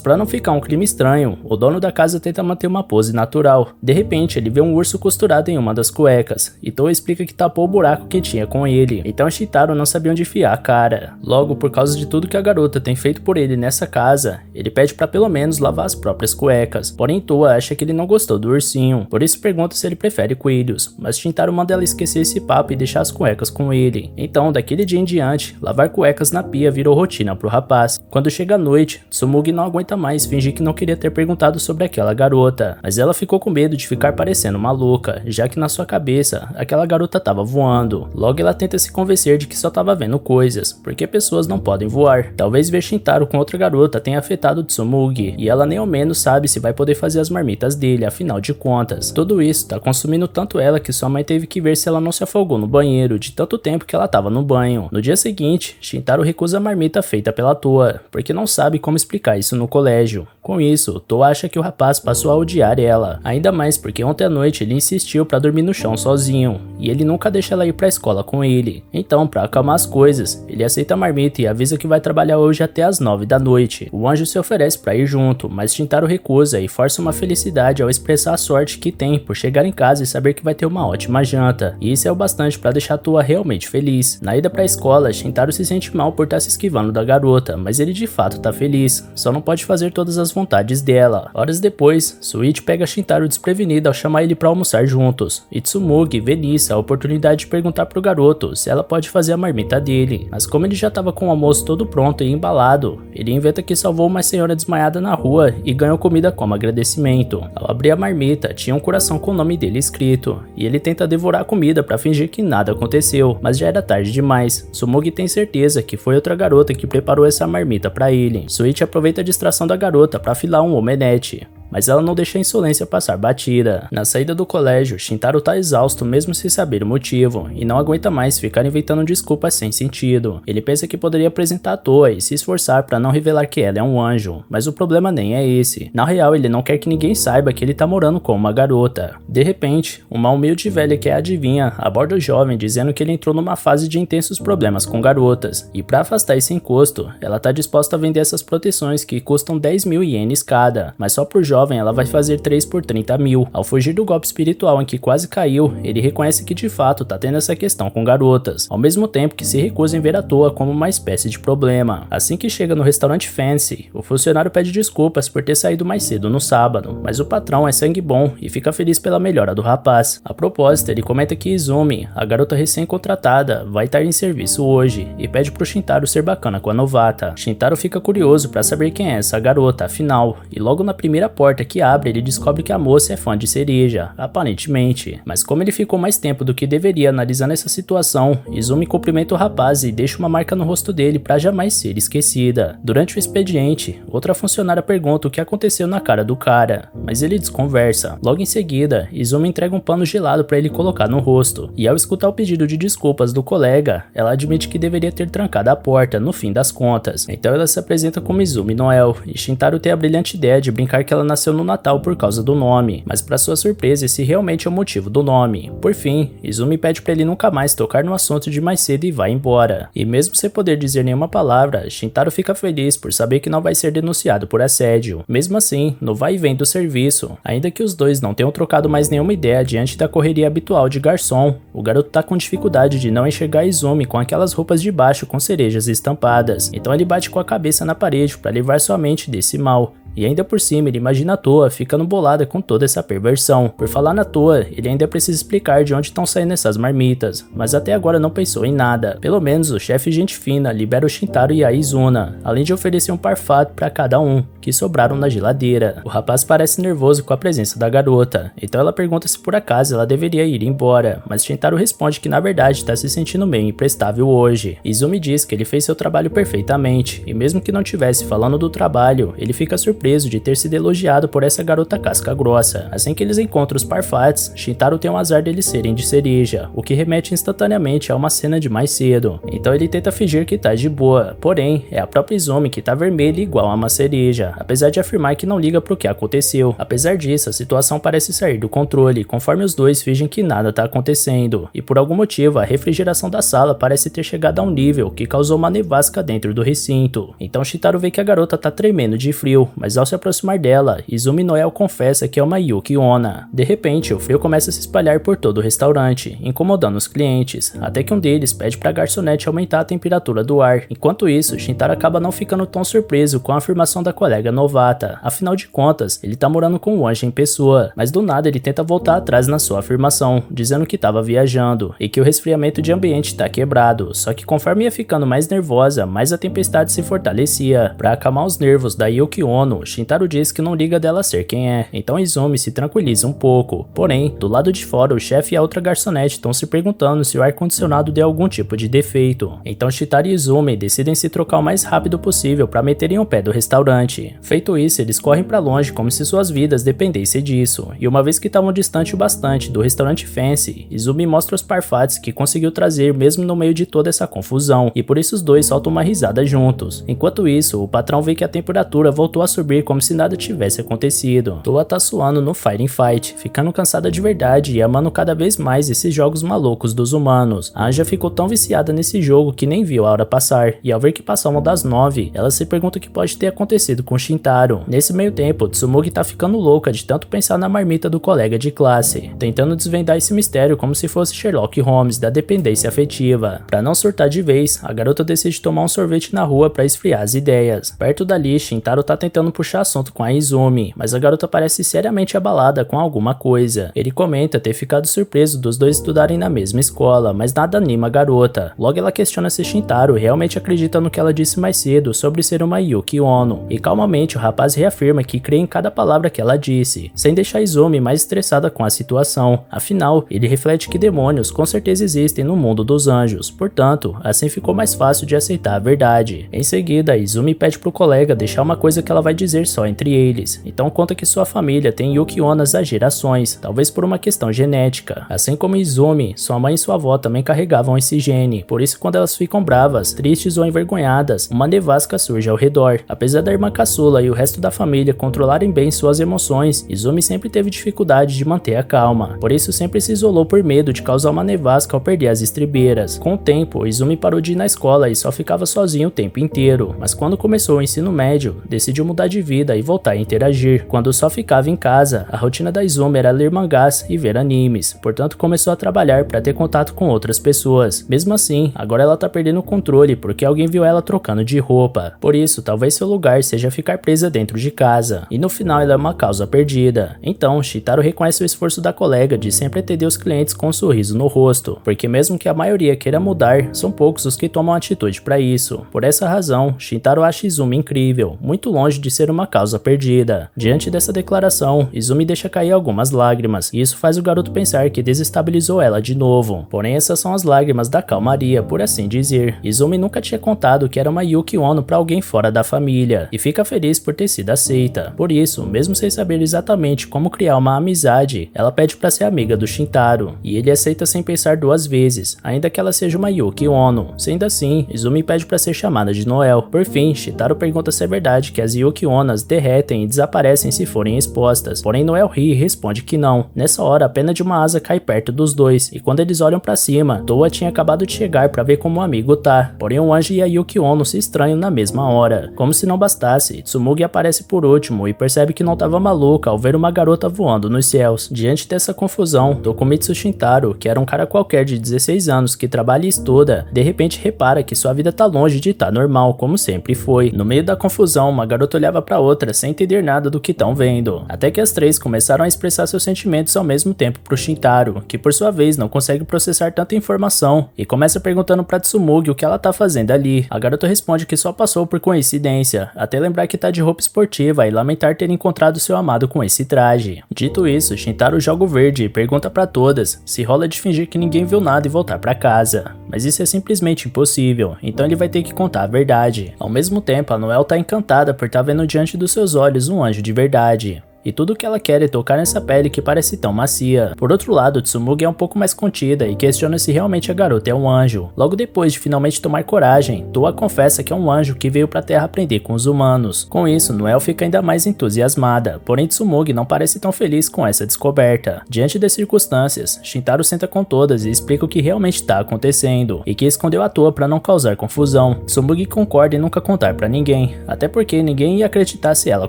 para não ficar um clima estranho, o dono da casa tenta manter uma pose natural. De repente, ele vê um urso costurado em uma das cuecas, e Toa explica que tapou o buraco que tinha com ele, então Shintaro não sabia onde enfiar a cara. Logo, por causa de tudo que a garota tem feito por ele nessa casa, ele pede para pelo menos lavar as próprias cuecas, porém Toa acha que ele não gostou do ursinho, por isso pergunta se ele prefere coelhos, mas Shintaro manda ela esquecer esse papo e deixar as cuecas com ele. Então, daquele dia em diante, lavar cuecas na pia virou rotina pro rapaz. Quando chega a noite, Tsumugi não aguenta mais fingir que não queria ter perguntado sobre aquela garota, mas ela ficou com medo de ficar parecendo maluca, já que na sua cabeça, aquela garota tava voando. Logo ela tenta se convencer de que só tava vendo coisas, porque pessoas não podem voar. Talvez ver Shintaro com outra garota tenha afetado Tsumugi, e ela nem ao menos sabe se vai poder fazer as marmitas dele, afinal de contas. Tudo isso tá consumindo tanto ela que sua mãe teve que ver se ela não se afogou no banheiro, de tanto tempo que ela tava no banho. No dia seguinte, Shintaro recusa a marmita feita pela Toa, porque não sabe como explicar isso no colégio. Com isso, Toa acha que o rapaz passou a odiar ela, ainda mais porque ontem à noite ele insistiu pra dormir no chão sozinho, e ele nunca deixa ela ir pra escola com ele. Então, pra acalmar as coisas, ele aceita a marmita e avisa que vai trabalhar hoje até as 9 da noite. O anjo se oferece pra ir junto, mas Shintaro recusa e força uma felicidade ao expressar a sorte que tem por chegar em casa e saber que vai ter uma ótima janta, e isso é o bastante pra deixar Toa realmente feliz. Na ida pra escola, Shintaro se sente mal por estar se esquivando da garota, mas ele de fato tá feliz, só não pode fazer todas as vontades dela. Horas depois, Suichi pega Shintaro desprevenido ao chamar ele pra almoçar juntos, e Tsumugi vê nisso a oportunidade de perguntar pro garoto se ela pode fazer a marmita dele, mas como ele já tava com o almoço todo pronto e embalado, ele inventa que salvou uma senhora desmaiada na rua e ganhou comida como agradecimento. Ao abrir a marmita, tinha um coração com o nome dele escrito, e ele tenta devorar a comida pra fingir que nada aconteceu, mas já era tarde demais. Tsumugi tem certeza que foi outra garota que preparou essa marmita pra ele. Suichi aproveita a distração da garota pra afilar um omelete, mas ela não deixa a insolência passar batida. Na saída do colégio, Shintaro tá exausto mesmo sem saber o motivo, e não aguenta mais ficar inventando desculpas sem sentido. Ele pensa que poderia apresentar à toa e se esforçar pra não revelar que ela é um anjo, mas o problema nem é esse. Na real, ele não quer que ninguém saiba que ele tá morando com uma garota. De repente, uma humilde velha que é adivinha aborda o jovem dizendo que ele entrou numa fase de intensos problemas com garotas, e pra afastar esse encosto, ela tá disposta a vender essas proteções que custam 10.000 ienes cada, mas só pro jovem ela vai fazer 3 por 30 mil. Ao fugir do golpe espiritual em que quase caiu, ele reconhece que de fato tá tendo essa questão com garotas, ao mesmo tempo que se recusa em ver a toa como uma espécie de problema. Assim que chega no restaurante Fancy, o funcionário pede desculpas por ter saído mais cedo no sábado, mas o patrão é sangue bom e fica feliz pela melhora do rapaz. A propósito, ele comenta que Izumi, a garota recém-contratada, vai estar em serviço hoje e pede pro Shintaro ser bacana com a novata. Shintaro fica curioso pra saber quem é essa garota, afinal, e logo na primeira porta que abre, ele descobre que a moça é fã de cereja, aparentemente. Mas como ele ficou mais tempo do que deveria analisando essa situação, Izumi cumprimenta o rapaz e deixa uma marca no rosto dele pra jamais ser esquecida. Durante o expediente, outra funcionária pergunta o que aconteceu na cara do cara, mas ele desconversa. Logo em seguida, Izumi entrega um pano gelado pra ele colocar no rosto, e ao escutar o pedido de desculpas do colega, ela admite que deveria ter trancado a porta no fim das contas. Então ela se apresenta como Izumi Noel, e Shintaro tem a brilhante ideia de brincar que ela nasceu no Natal por causa do nome, mas para sua surpresa esse realmente é o motivo do nome. Por fim, Izumi pede para ele nunca mais tocar no assunto de mais cedo e vai embora. E mesmo sem poder dizer nenhuma palavra, Shintaro fica feliz por saber que não vai ser denunciado por assédio. Mesmo assim, no vai e vem do serviço, ainda que os dois não tenham trocado mais nenhuma ideia diante da correria habitual de garçom, o garoto tá com dificuldade de não enxergar Izumi com aquelas roupas de baixo com cerejas estampadas, então ele bate com a cabeça na parede para livrar sua mente desse mal. E ainda por cima ele imagina a Toa ficando bolada com toda essa perversão. Por falar na Toa, ele ainda precisa explicar de onde estão saindo essas marmitas, mas até agora não pensou em nada. Pelo menos o chefe gente fina libera o Shintaro e a Izuna, além de oferecer um parfato para cada um, que sobraram na geladeira. O rapaz parece nervoso com a presença da garota, então ela pergunta se por acaso ela deveria ir embora, mas Shintaro responde que na verdade está se sentindo meio imprestável hoje. Izumi diz que ele fez seu trabalho perfeitamente, e mesmo que não tivesse falando do trabalho, ele fica surpreso de ter sido elogiado por essa garota casca grossa. Assim que eles encontram os parfaits, Shintaro tem o azar deles serem de cereja, o que remete instantaneamente a uma cena de mais cedo. Então ele tenta fingir que tá de boa, porém é a própria Izumi que tá vermelha igual a uma cereja, apesar de afirmar que não liga pro que aconteceu. Apesar disso, a situação parece sair do controle, conforme os dois fingem que nada tá acontecendo, e por algum motivo a refrigeração da sala parece ter chegado a um nível que causou uma nevasca dentro do recinto. Então Shintaro vê que a garota tá tremendo de frio, mas ao se aproximar dela, Izumi Noel confessa que é uma Yuki Onna. De repente, o frio começa a se espalhar por todo o restaurante, incomodando os clientes, até que um deles pede pra garçonete aumentar a temperatura do ar. Enquanto isso, Shintaro acaba não ficando tão surpreso com a afirmação da colega novata, afinal de contas, ele tá morando com o anjo em pessoa, mas do nada ele tenta voltar atrás na sua afirmação, dizendo que tava viajando, e que o resfriamento de ambiente tá quebrado, só que conforme ia ficando mais nervosa, mais a tempestade se fortalecia. Pra acalmar os nervos da Yuki Ono, Shintaro diz que não liga dela ser quem é, então Izumi se tranquiliza um pouco. Porém, do lado de fora, o chefe e a outra garçonete estão se perguntando se o ar-condicionado deu algum tipo de defeito. Então Shintaro e Izumi decidem se trocar o mais rápido possível para meterem o pé do restaurante. Feito isso, eles correm para longe como se suas vidas dependessem disso. E uma vez que estavam distante o bastante do restaurante Fancy, Izumi mostra os parfaits que conseguiu trazer mesmo no meio de toda essa confusão, e por isso os dois soltam uma risada juntos. Enquanto isso, o patrão vê que a temperatura voltou a subir como se nada tivesse acontecido. Toa tá suando no Fighting Fight, ficando cansada de verdade e amando cada vez mais esses jogos malucos dos humanos. A Anja ficou tão viciada nesse jogo que nem viu a hora passar, e ao ver que passou uma das 9, ela se pergunta o que pode ter acontecido com Shintaro. Nesse meio tempo, Tsumugi tá ficando louca de tanto pensar na marmita do colega de classe, tentando desvendar esse mistério como se fosse Sherlock Holmes da dependência afetiva. Pra não surtar de vez, a garota decide tomar um sorvete na rua pra esfriar as ideias. Perto dali, Shintaro tá tentando puxar assunto com a Izumi, mas a garota parece seriamente abalada com alguma coisa. Ele comenta ter ficado surpreso dos dois estudarem na mesma escola, mas nada anima a garota. Logo ela questiona se Shintaro realmente acredita no que ela disse mais cedo sobre ser uma Yuki Ono, e calmamente o rapaz reafirma que crê em cada palavra que ela disse, sem deixar Izumi mais estressada com a situação. Afinal, ele reflete que demônios com certeza existem no mundo dos anjos, portanto, assim ficou mais fácil de aceitar a verdade. Em seguida, Izumi pede pro colega deixar uma coisa que ela vai dizer só entre eles, então conta que sua família tem Yuki Onas há gerações, talvez por uma questão genética. Assim como Izumi, sua mãe e sua avó também carregavam esse gene, por isso quando elas ficam bravas, tristes ou envergonhadas, uma nevasca surge ao redor. Apesar da irmã caçula e o resto da família controlarem bem suas emoções, Izumi sempre teve dificuldade de manter a calma, por isso sempre se isolou por medo de causar uma nevasca ao perder as estribeiras. Com o tempo, Izumi parou de ir na escola e só ficava sozinho o tempo inteiro, mas quando começou o ensino médio, decidiu mudar de vida e voltar a interagir. Quando só ficava em casa, a rotina da Izumi era ler mangás e ver animes, portanto começou a trabalhar para ter contato com outras pessoas. Mesmo assim, agora ela tá perdendo o controle porque alguém viu ela trocando de roupa, por isso talvez seu lugar seja ficar presa dentro de casa, e no final ela é uma causa perdida. Então, Shintaro reconhece o esforço da colega de sempre atender os clientes com um sorriso no rosto, porque mesmo que a maioria queira mudar, são poucos os que tomam atitude para isso. Por essa razão, Shintaro acha Izumi incrível, muito longe de ser uma causa perdida. Diante dessa declaração, Izumi deixa cair algumas lágrimas, e isso faz o garoto pensar que desestabilizou ela de novo. Porém, essas são as lágrimas da calmaria, por assim dizer. Izumi nunca tinha contado que era uma Yuki Ono para alguém fora da família, e fica feliz por ter sido aceita. Por isso, mesmo sem saber exatamente como criar uma amizade, ela pede para ser amiga do Shintaro, e ele aceita sem pensar duas vezes, ainda que ela seja uma Yuki Ono. Sendo assim, Izumi pede para ser chamada de Noel. Por fim, Shintaro pergunta se é verdade que as Yuki Onas derretem e desaparecem se forem expostas, porém Noel ri e responde que não. Nessa hora, a pena de uma asa cai perto dos dois, e quando eles olham para cima, Toa tinha acabado de chegar para ver como o amigo tá, porém o anjo e a Yuki Ono se estranham na mesma hora. Como se não bastasse, Tsumugi aparece por último e percebe que não tava maluca ao ver uma garota voando nos céus. Diante dessa confusão, Tokumitsu Shintaro, que era um cara qualquer de 16 anos que trabalha e estuda, de repente repara que sua vida tá longe de estar normal, como sempre foi. No meio da confusão, uma garota olhava pra outra sem entender nada do que estão vendo. Até que as três começaram a expressar seus sentimentos ao mesmo tempo pro Shintaro, que por sua vez não consegue processar tanta informação e começa perguntando pra Tsumugi o que ela tá fazendo ali. A garota responde que só passou por coincidência, até lembrar que tá de roupa esportiva e lamentar ter encontrado seu amado com esse traje. Dito isso, Shintaro joga o verde e pergunta pra todas se rola de fingir que ninguém viu nada e voltar pra casa. Mas isso é simplesmente impossível, então ele vai ter que contar a verdade. Ao mesmo tempo, a Noel tá encantada por estar vendo diante dos seus olhos um anjo de verdade. E tudo que ela quer é tocar nessa pele que parece tão macia. Por outro lado, Tsumugi é um pouco mais contida e questiona se realmente a garota é um anjo. Logo depois de finalmente tomar coragem, Toa confessa que é um anjo que veio pra Terra aprender com os humanos. Com isso, Noel fica ainda mais entusiasmada, porém Tsumugi não parece tão feliz com essa descoberta. Diante das circunstâncias, Shintaro senta com todas e explica o que realmente está acontecendo, e que escondeu a Toa pra não causar confusão. Tsumugi concorda em nunca contar pra ninguém, até porque ninguém ia acreditar se ela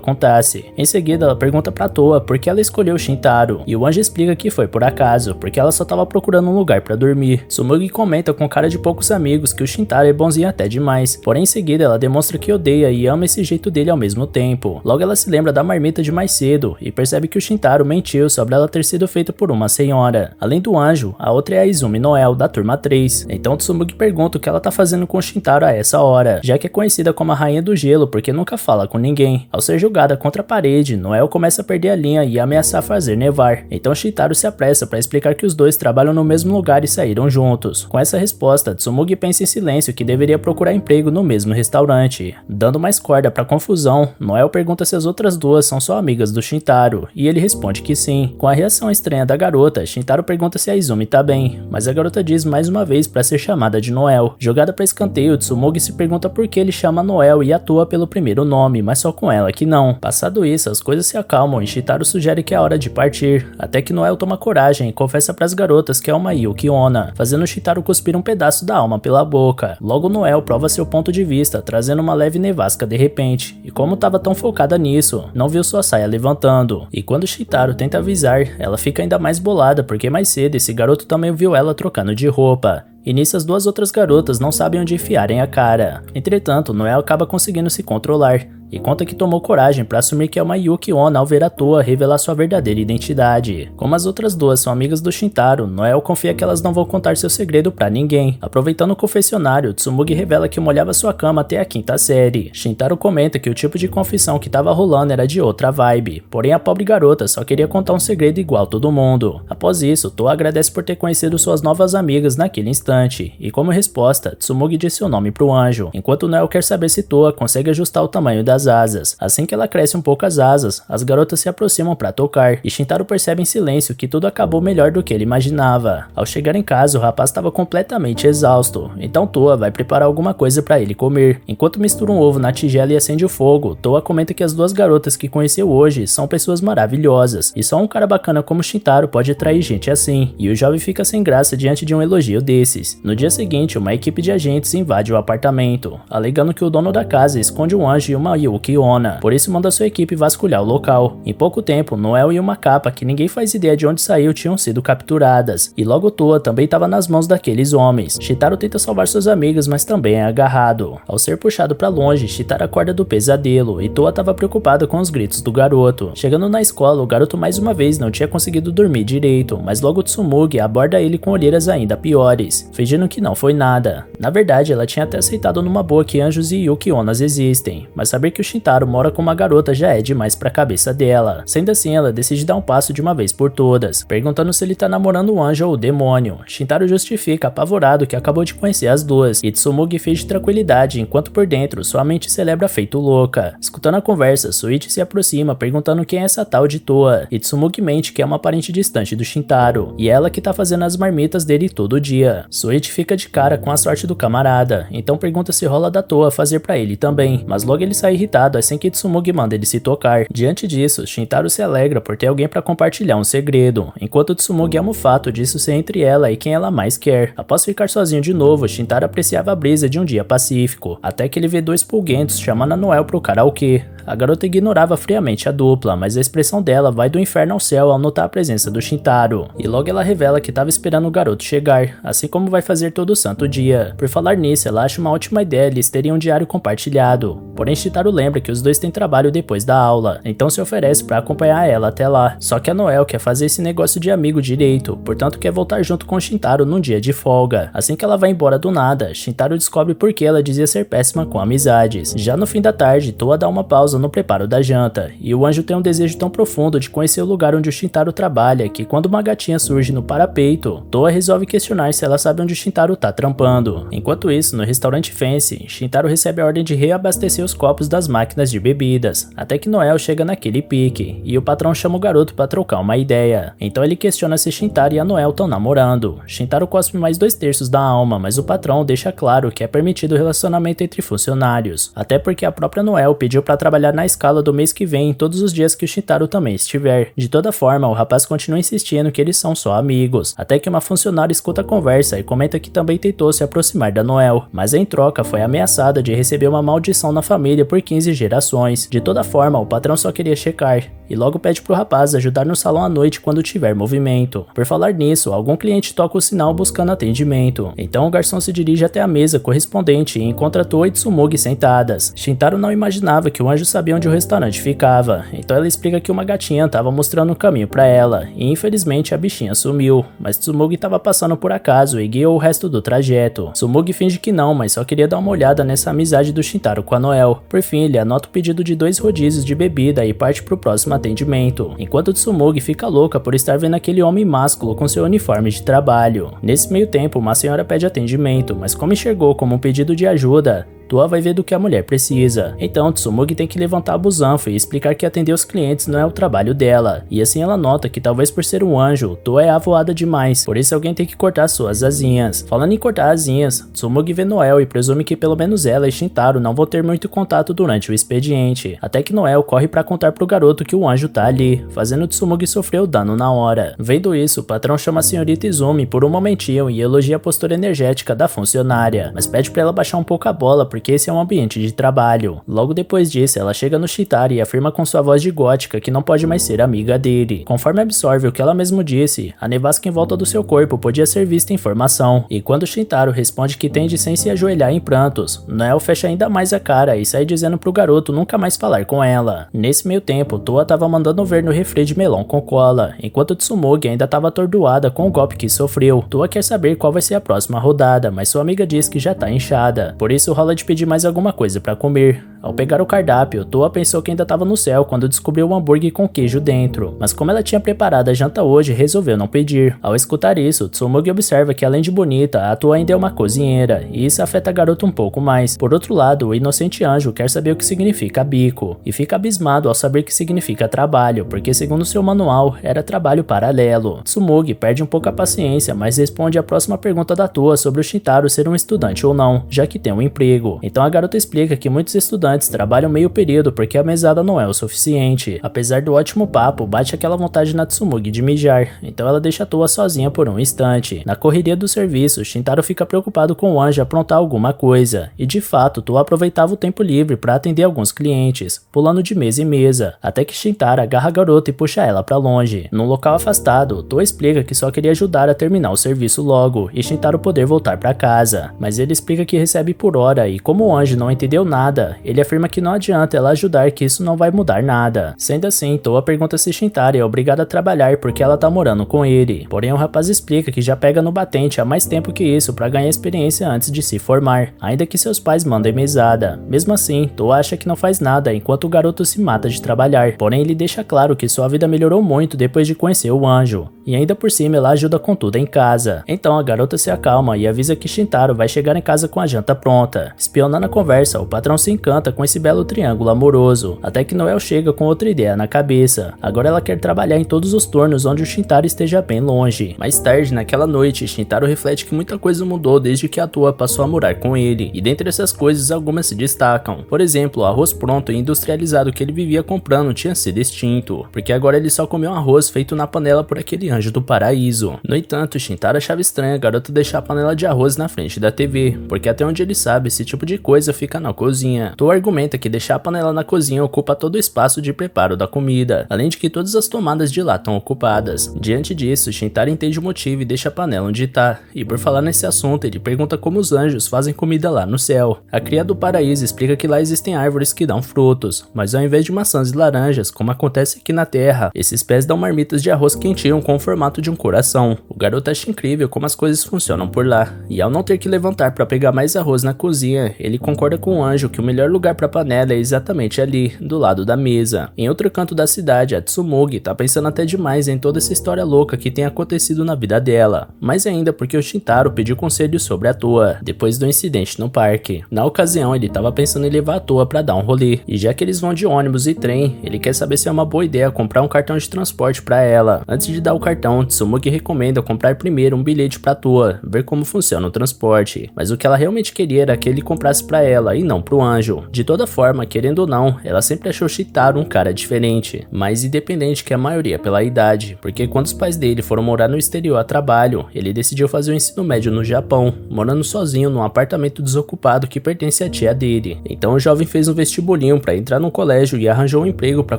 contasse. Em seguida, ela pergunta pra Toa porque ela escolheu Shintaro, e o anjo explica que foi por acaso, porque ela só tava procurando um lugar pra dormir. Tsumugi comenta com cara de poucos amigos que o Shintaro é bonzinho até demais, porém em seguida ela demonstra que odeia e ama esse jeito dele ao mesmo tempo. Logo ela se lembra da marmita de mais cedo e percebe que o Shintaro mentiu sobre ela ter sido feita por uma senhora. Além do anjo, a outra é a Izumi Noel, da turma 3. Então Tsumugi pergunta o que ela tá fazendo com o Shintaro a essa hora, já que é conhecida como a rainha do gelo porque nunca fala com ninguém. Ao ser jogada contra a parede, Noel começa a perder a linha e ameaçar fazer nevar. Então Shintaro se apressa para explicar que os dois trabalham no mesmo lugar e saíram juntos. Com essa resposta, Tsumugi pensa em silêncio que deveria procurar emprego no mesmo restaurante. Dando mais corda para confusão, Noel pergunta se as outras duas são só amigas do Shintaro, e ele responde que sim. Com a reação estranha da garota, Shintaro pergunta se a Izumi tá bem, mas a garota diz mais uma vez para ser chamada de Noel. Jogada para escanteio, Tsumugi se pergunta por que ele chama Noel e atua pelo primeiro nome, mas só com ela que não. Passado isso, as coisas se acalmam e Shintaro sugere que é hora de partir, até que Noel toma coragem e confessa pras garotas que é uma Yuki Onna, fazendo Shintaro cuspir um pedaço da alma pela boca. Logo Noel prova seu ponto de vista, trazendo uma leve nevasca de repente, e como tava tão focada nisso, não viu sua saia levantando. E quando Shintaro tenta avisar, ela fica ainda mais bolada porque mais cedo esse garoto também viu ela trocando de roupa. E nisso as duas outras garotas não sabem onde enfiarem a cara. Entretanto, Noel acaba conseguindo se controlar e conta que tomou coragem para assumir que é uma Yuki Onna ao ver a Toa revelar sua verdadeira identidade. Como as outras duas são amigas do Shintaro, Noel confia que elas não vão contar seu segredo pra ninguém. Aproveitando o confessionário, Tsumugi revela que molhava sua cama até a 5ª série. Shintaro comenta que o tipo de confissão que tava rolando era de outra vibe, porém a pobre garota só queria contar um segredo igual todo mundo. Após isso, Toa agradece por ter conhecido suas novas amigas naquele instante, e como resposta, Tsumugi diz seu nome pro anjo, enquanto Noel quer saber se Toa consegue ajustar o tamanho das asas. Assim que ela cresce um pouco as asas, as garotas se aproximam para tocar, e Shintaro percebe em silêncio que tudo acabou melhor do que ele imaginava. Ao chegar em casa, o rapaz estava completamente exausto, então Toa vai preparar alguma coisa para ele comer. Enquanto mistura um ovo na tigela e acende o fogo, Toa comenta que as duas garotas que conheceu hoje são pessoas maravilhosas, e só um cara bacana como Shintaro pode atrair gente assim, e o jovem fica sem graça diante de um elogio desses. No dia seguinte, uma equipe de agentes invade o apartamento, alegando que o dono da casa esconde um anjo e uma Yuki Onna, por isso manda sua equipe vasculhar o local. Em pouco tempo, Noel e uma capa que ninguém faz ideia de onde saiu tinham sido capturadas, e logo Toa também estava nas mãos daqueles homens. Shintaro tenta salvar suas amigas, mas também é agarrado. Ao ser puxado para longe, Shintaro acorda do pesadelo, e Toa estava preocupada com os gritos do garoto. Chegando na escola, o garoto mais uma vez não tinha conseguido dormir direito, mas logo Tsumugi aborda ele com olheiras ainda piores, fingindo que não foi nada. Na verdade, ela tinha até aceitado numa boa que anjos e Yuki Onnas existem, mas saber que o Shintaro mora com uma garota já é demais pra cabeça dela. Sendo assim, ela decide dar um passo de uma vez por todas, perguntando se ele tá namorando um anjo ou o demônio. Shintaro justifica apavorado que acabou de conhecer as duas, e Tsumugi finge tranquilidade enquanto por dentro sua mente celebra feito louca. Escutando a conversa, Suichi se aproxima perguntando quem é essa tal de Toa, e Tsumugi mente que é uma parente distante do Shintaro, e ela que tá fazendo as marmitas dele todo dia. Suichi fica de cara com a sorte do camarada, então pergunta se rola da Toa fazer pra ele também, mas logo ele sai irritado assim que Tsumugi manda ele se tocar. Diante disso, Shintaro se alegra por ter alguém pra compartilhar um segredo, enquanto Tsumugi ama o fato disso ser entre ela e quem ela mais quer. Após ficar sozinho de novo, Shintaro apreciava a brisa de um dia pacífico, até que ele vê dois pulguentos chamando a Noel pro karaokê. A garota ignorava friamente a dupla, mas a expressão dela vai do inferno ao céu ao notar a presença do Shintaro. E logo ela revela que estava esperando o garoto chegar, assim como vai fazer todo santo dia. Por falar nisso, ela acha uma ótima ideia eles terem um diário compartilhado. Porém, Shintaro lembra que os dois têm trabalho depois da aula, então se oferece para acompanhar ela até lá. Só que a Noel quer fazer esse negócio de amigo direito, portanto quer voltar junto com Shintaro num dia de folga. Assim que ela vai embora do nada, Shintaro descobre por que ela dizia ser péssima com amizades. Já no fim da tarde, Toa dá uma pausa no preparo da janta, e o anjo tem um desejo tão profundo de conhecer o lugar onde o Shintaro trabalha que quando uma gatinha surge no parapeito, Toa resolve questionar se ela sabe onde o Shintaro tá trampando. Enquanto isso, no restaurante Fancy, Shintaro recebe a ordem de reabastecer os copos das máquinas de bebidas, até que Noel chega naquele pique, e o patrão chama o garoto para trocar uma ideia. Então ele questiona se Shintaro e a Noel estão namorando. Shintaro cospe mais 2/3 da alma, mas o patrão deixa claro que é permitido o relacionamento entre funcionários, até porque a própria Noel pediu para trabalhar na escala do mês que vem todos os dias que o Shintaro também estiver. De toda forma, o rapaz continua insistindo que eles são só amigos, até que uma funcionária escuta a conversa e comenta que também tentou se aproximar da Noel, mas em troca foi ameaçada de receber uma maldição na família por 15 gerações. De toda forma, o patrão só queria checar, e logo pede pro rapaz ajudar no salão à noite quando tiver movimento. Por falar nisso, algum cliente toca o sinal buscando atendimento, então o garçom se dirige até a mesa correspondente e encontra Toa e Tsumugi sentadas. Shintaro não imaginava que o anjo sabia onde o restaurante ficava, então ela explica que uma gatinha estava mostrando o caminho para ela, e infelizmente a bichinha sumiu, mas Tsumugi estava passando por acaso e guiou o resto do trajeto. Tsumugi finge que não, mas só queria dar uma olhada nessa amizade do Shintaro com a Noel. Por fim, ele anota o pedido de 2 rodízios de bebida e parte pro próximo atendimento, enquanto Tsumugi fica louca por estar vendo aquele homem másculo com seu uniforme de trabalho. Nesse meio tempo, uma senhora pede atendimento, mas como enxergou como um pedido de ajuda, Toa vai ver do que a mulher precisa. Então Tsumugi tem que levantar a busanfa e explicar que atender os clientes não é o trabalho dela. E assim ela nota que talvez por ser um anjo, Toa é avoada demais, por isso alguém tem que cortar suas asinhas. Falando em cortar asinhas, Tsumugi vê Noel e presume que pelo menos ela e Shintaro não vão ter muito contato durante o expediente. Até que Noel corre pra contar pro garoto que o anjo tá ali, fazendo Tsumugi sofrer o dano na hora. Vendo isso, o patrão chama a senhorita Izumi por um momentinho e elogia a postura energética da funcionária, mas pede pra ela baixar um pouco a bola porque esse é um ambiente de trabalho. Logo depois disso, ela chega no Shintaro e afirma com sua voz de gótica que não pode mais ser amiga dele. Conforme absorve o que ela mesmo disse, a nevasca em volta do seu corpo podia ser vista em formação, e quando Shintaro responde que tende sem se ajoelhar em prantos, Noel fecha ainda mais a cara e sai dizendo pro garoto nunca mais falar com ela. Nesse meio tempo, Toa tava mandando ver no refri de melão com cola, enquanto Tsumugi ainda tava atordoada com o golpe que sofreu. Toa quer saber qual vai ser a próxima rodada, mas sua amiga diz que já tá inchada, por isso rola de pedir mais alguma coisa pra comer. Ao pegar o cardápio, Toa pensou que ainda estava no céu quando descobriu o hambúrguer com queijo dentro, mas como ela tinha preparado a janta hoje, resolveu não pedir. Ao escutar isso, Tsumugi observa que além de bonita, a Toa ainda é uma cozinheira, e isso afeta a garota um pouco mais. Por outro lado, o inocente anjo quer saber o que significa bico, e fica abismado ao saber que significa trabalho, porque segundo seu manual, era trabalho paralelo. Tsumugi perde um pouco a paciência, mas responde a próxima pergunta da Toa sobre o Shintaro ser um estudante ou não, já que tem um emprego. Então a garota explica que muitos estudantes trabalham meio período porque a mesada não é o suficiente. Apesar do ótimo papo, bate aquela vontade na Tsumugi de mijar, então ela deixa a Toa sozinha por um instante. Na correria do serviço, Shintaro fica preocupado com o anjo aprontar alguma coisa, e de fato Toa aproveitava o tempo livre para atender alguns clientes, pulando de mesa em mesa, até que Shintaro agarra a garota e puxa ela para longe. Num local afastado, Toa explica que só queria ajudar a terminar o serviço logo, e Shintaro poder voltar para casa, mas ele explica que recebe por hora, e como o anjo não entendeu nada, ele afirma que não adianta ela ajudar, que isso não vai mudar nada. Sendo assim, Toa pergunta se Shintaro é obrigada a trabalhar porque ela tá morando com ele, porém o rapaz explica que já pega no batente há mais tempo que isso para ganhar experiência antes de se formar, ainda que seus pais mandem mesada. Mesmo assim, Toa acha que não faz nada enquanto o garoto se mata de trabalhar, porém ele deixa claro que sua vida melhorou muito depois de conhecer o anjo, e ainda por cima ela ajuda com tudo em casa. Então a garota se acalma e avisa que Shintaro vai chegar em casa com a janta pronta. Espionando a conversa, o patrão se encanta com esse belo triângulo amoroso, até que Noel chega com outra ideia na cabeça. Agora ela quer trabalhar em todos os turnos onde o Shintaro esteja bem longe. Mais tarde, naquela noite, Shintaro reflete que muita coisa mudou desde que a Toa passou a morar com ele, e dentre essas coisas algumas se destacam. Por exemplo, o arroz pronto e industrializado que ele vivia comprando tinha sido extinto, porque agora ele só comeu arroz feito na panela por aquele anjo do paraíso. No entanto, Shintaro achava estranho a garota deixar a panela de arroz na frente da TV, porque até onde ele sabe, esse tipo de coisa fica na cozinha. Toa argumenta que deixar a panela na cozinha ocupa todo o espaço de preparo da comida, além de que todas as tomadas de lá estão ocupadas. Diante disso, Shintaro entende o motivo e deixa a panela onde tá. E por falar nesse assunto, ele pergunta como os anjos fazem comida lá no céu. A cria do paraíso explica que lá existem árvores que dão frutos, mas ao invés de maçãs e laranjas, como acontece aqui na Terra, esses pés dão marmitas de arroz quentinho com o formato de um coração. O garoto acha incrível como as coisas funcionam por lá, e ao não ter que levantar para pegar mais arroz na cozinha, ele concorda com o anjo que o melhor lugar para a panela é exatamente ali, do lado da mesa. Em outro canto da cidade, a Tsumugi tá pensando até demais em toda essa história louca que tem acontecido na vida dela, mais ainda porque o Shintaro pediu conselho sobre a Toa, depois do incidente no parque. Na ocasião, ele tava pensando em levar a Toa para dar um rolê, e já que eles vão de ônibus e trem, ele quer saber se é uma boa ideia comprar um cartão de transporte para ela. Antes de dar o cartão, Tsumugi recomenda comprar primeiro um bilhete para Toa, ver como funciona o transporte, mas o que ela realmente queria era que ele comprasse para ela e não pro anjo. De toda forma, querendo ou não, ela sempre achou Shintaro um cara diferente, mais independente que a maioria pela idade, porque quando os pais dele foram morar no exterior a trabalho, ele decidiu fazer o ensino médio no Japão, morando sozinho num apartamento desocupado que pertence à tia dele. Então o jovem fez um vestibulinho para entrar no colégio e arranjou um emprego para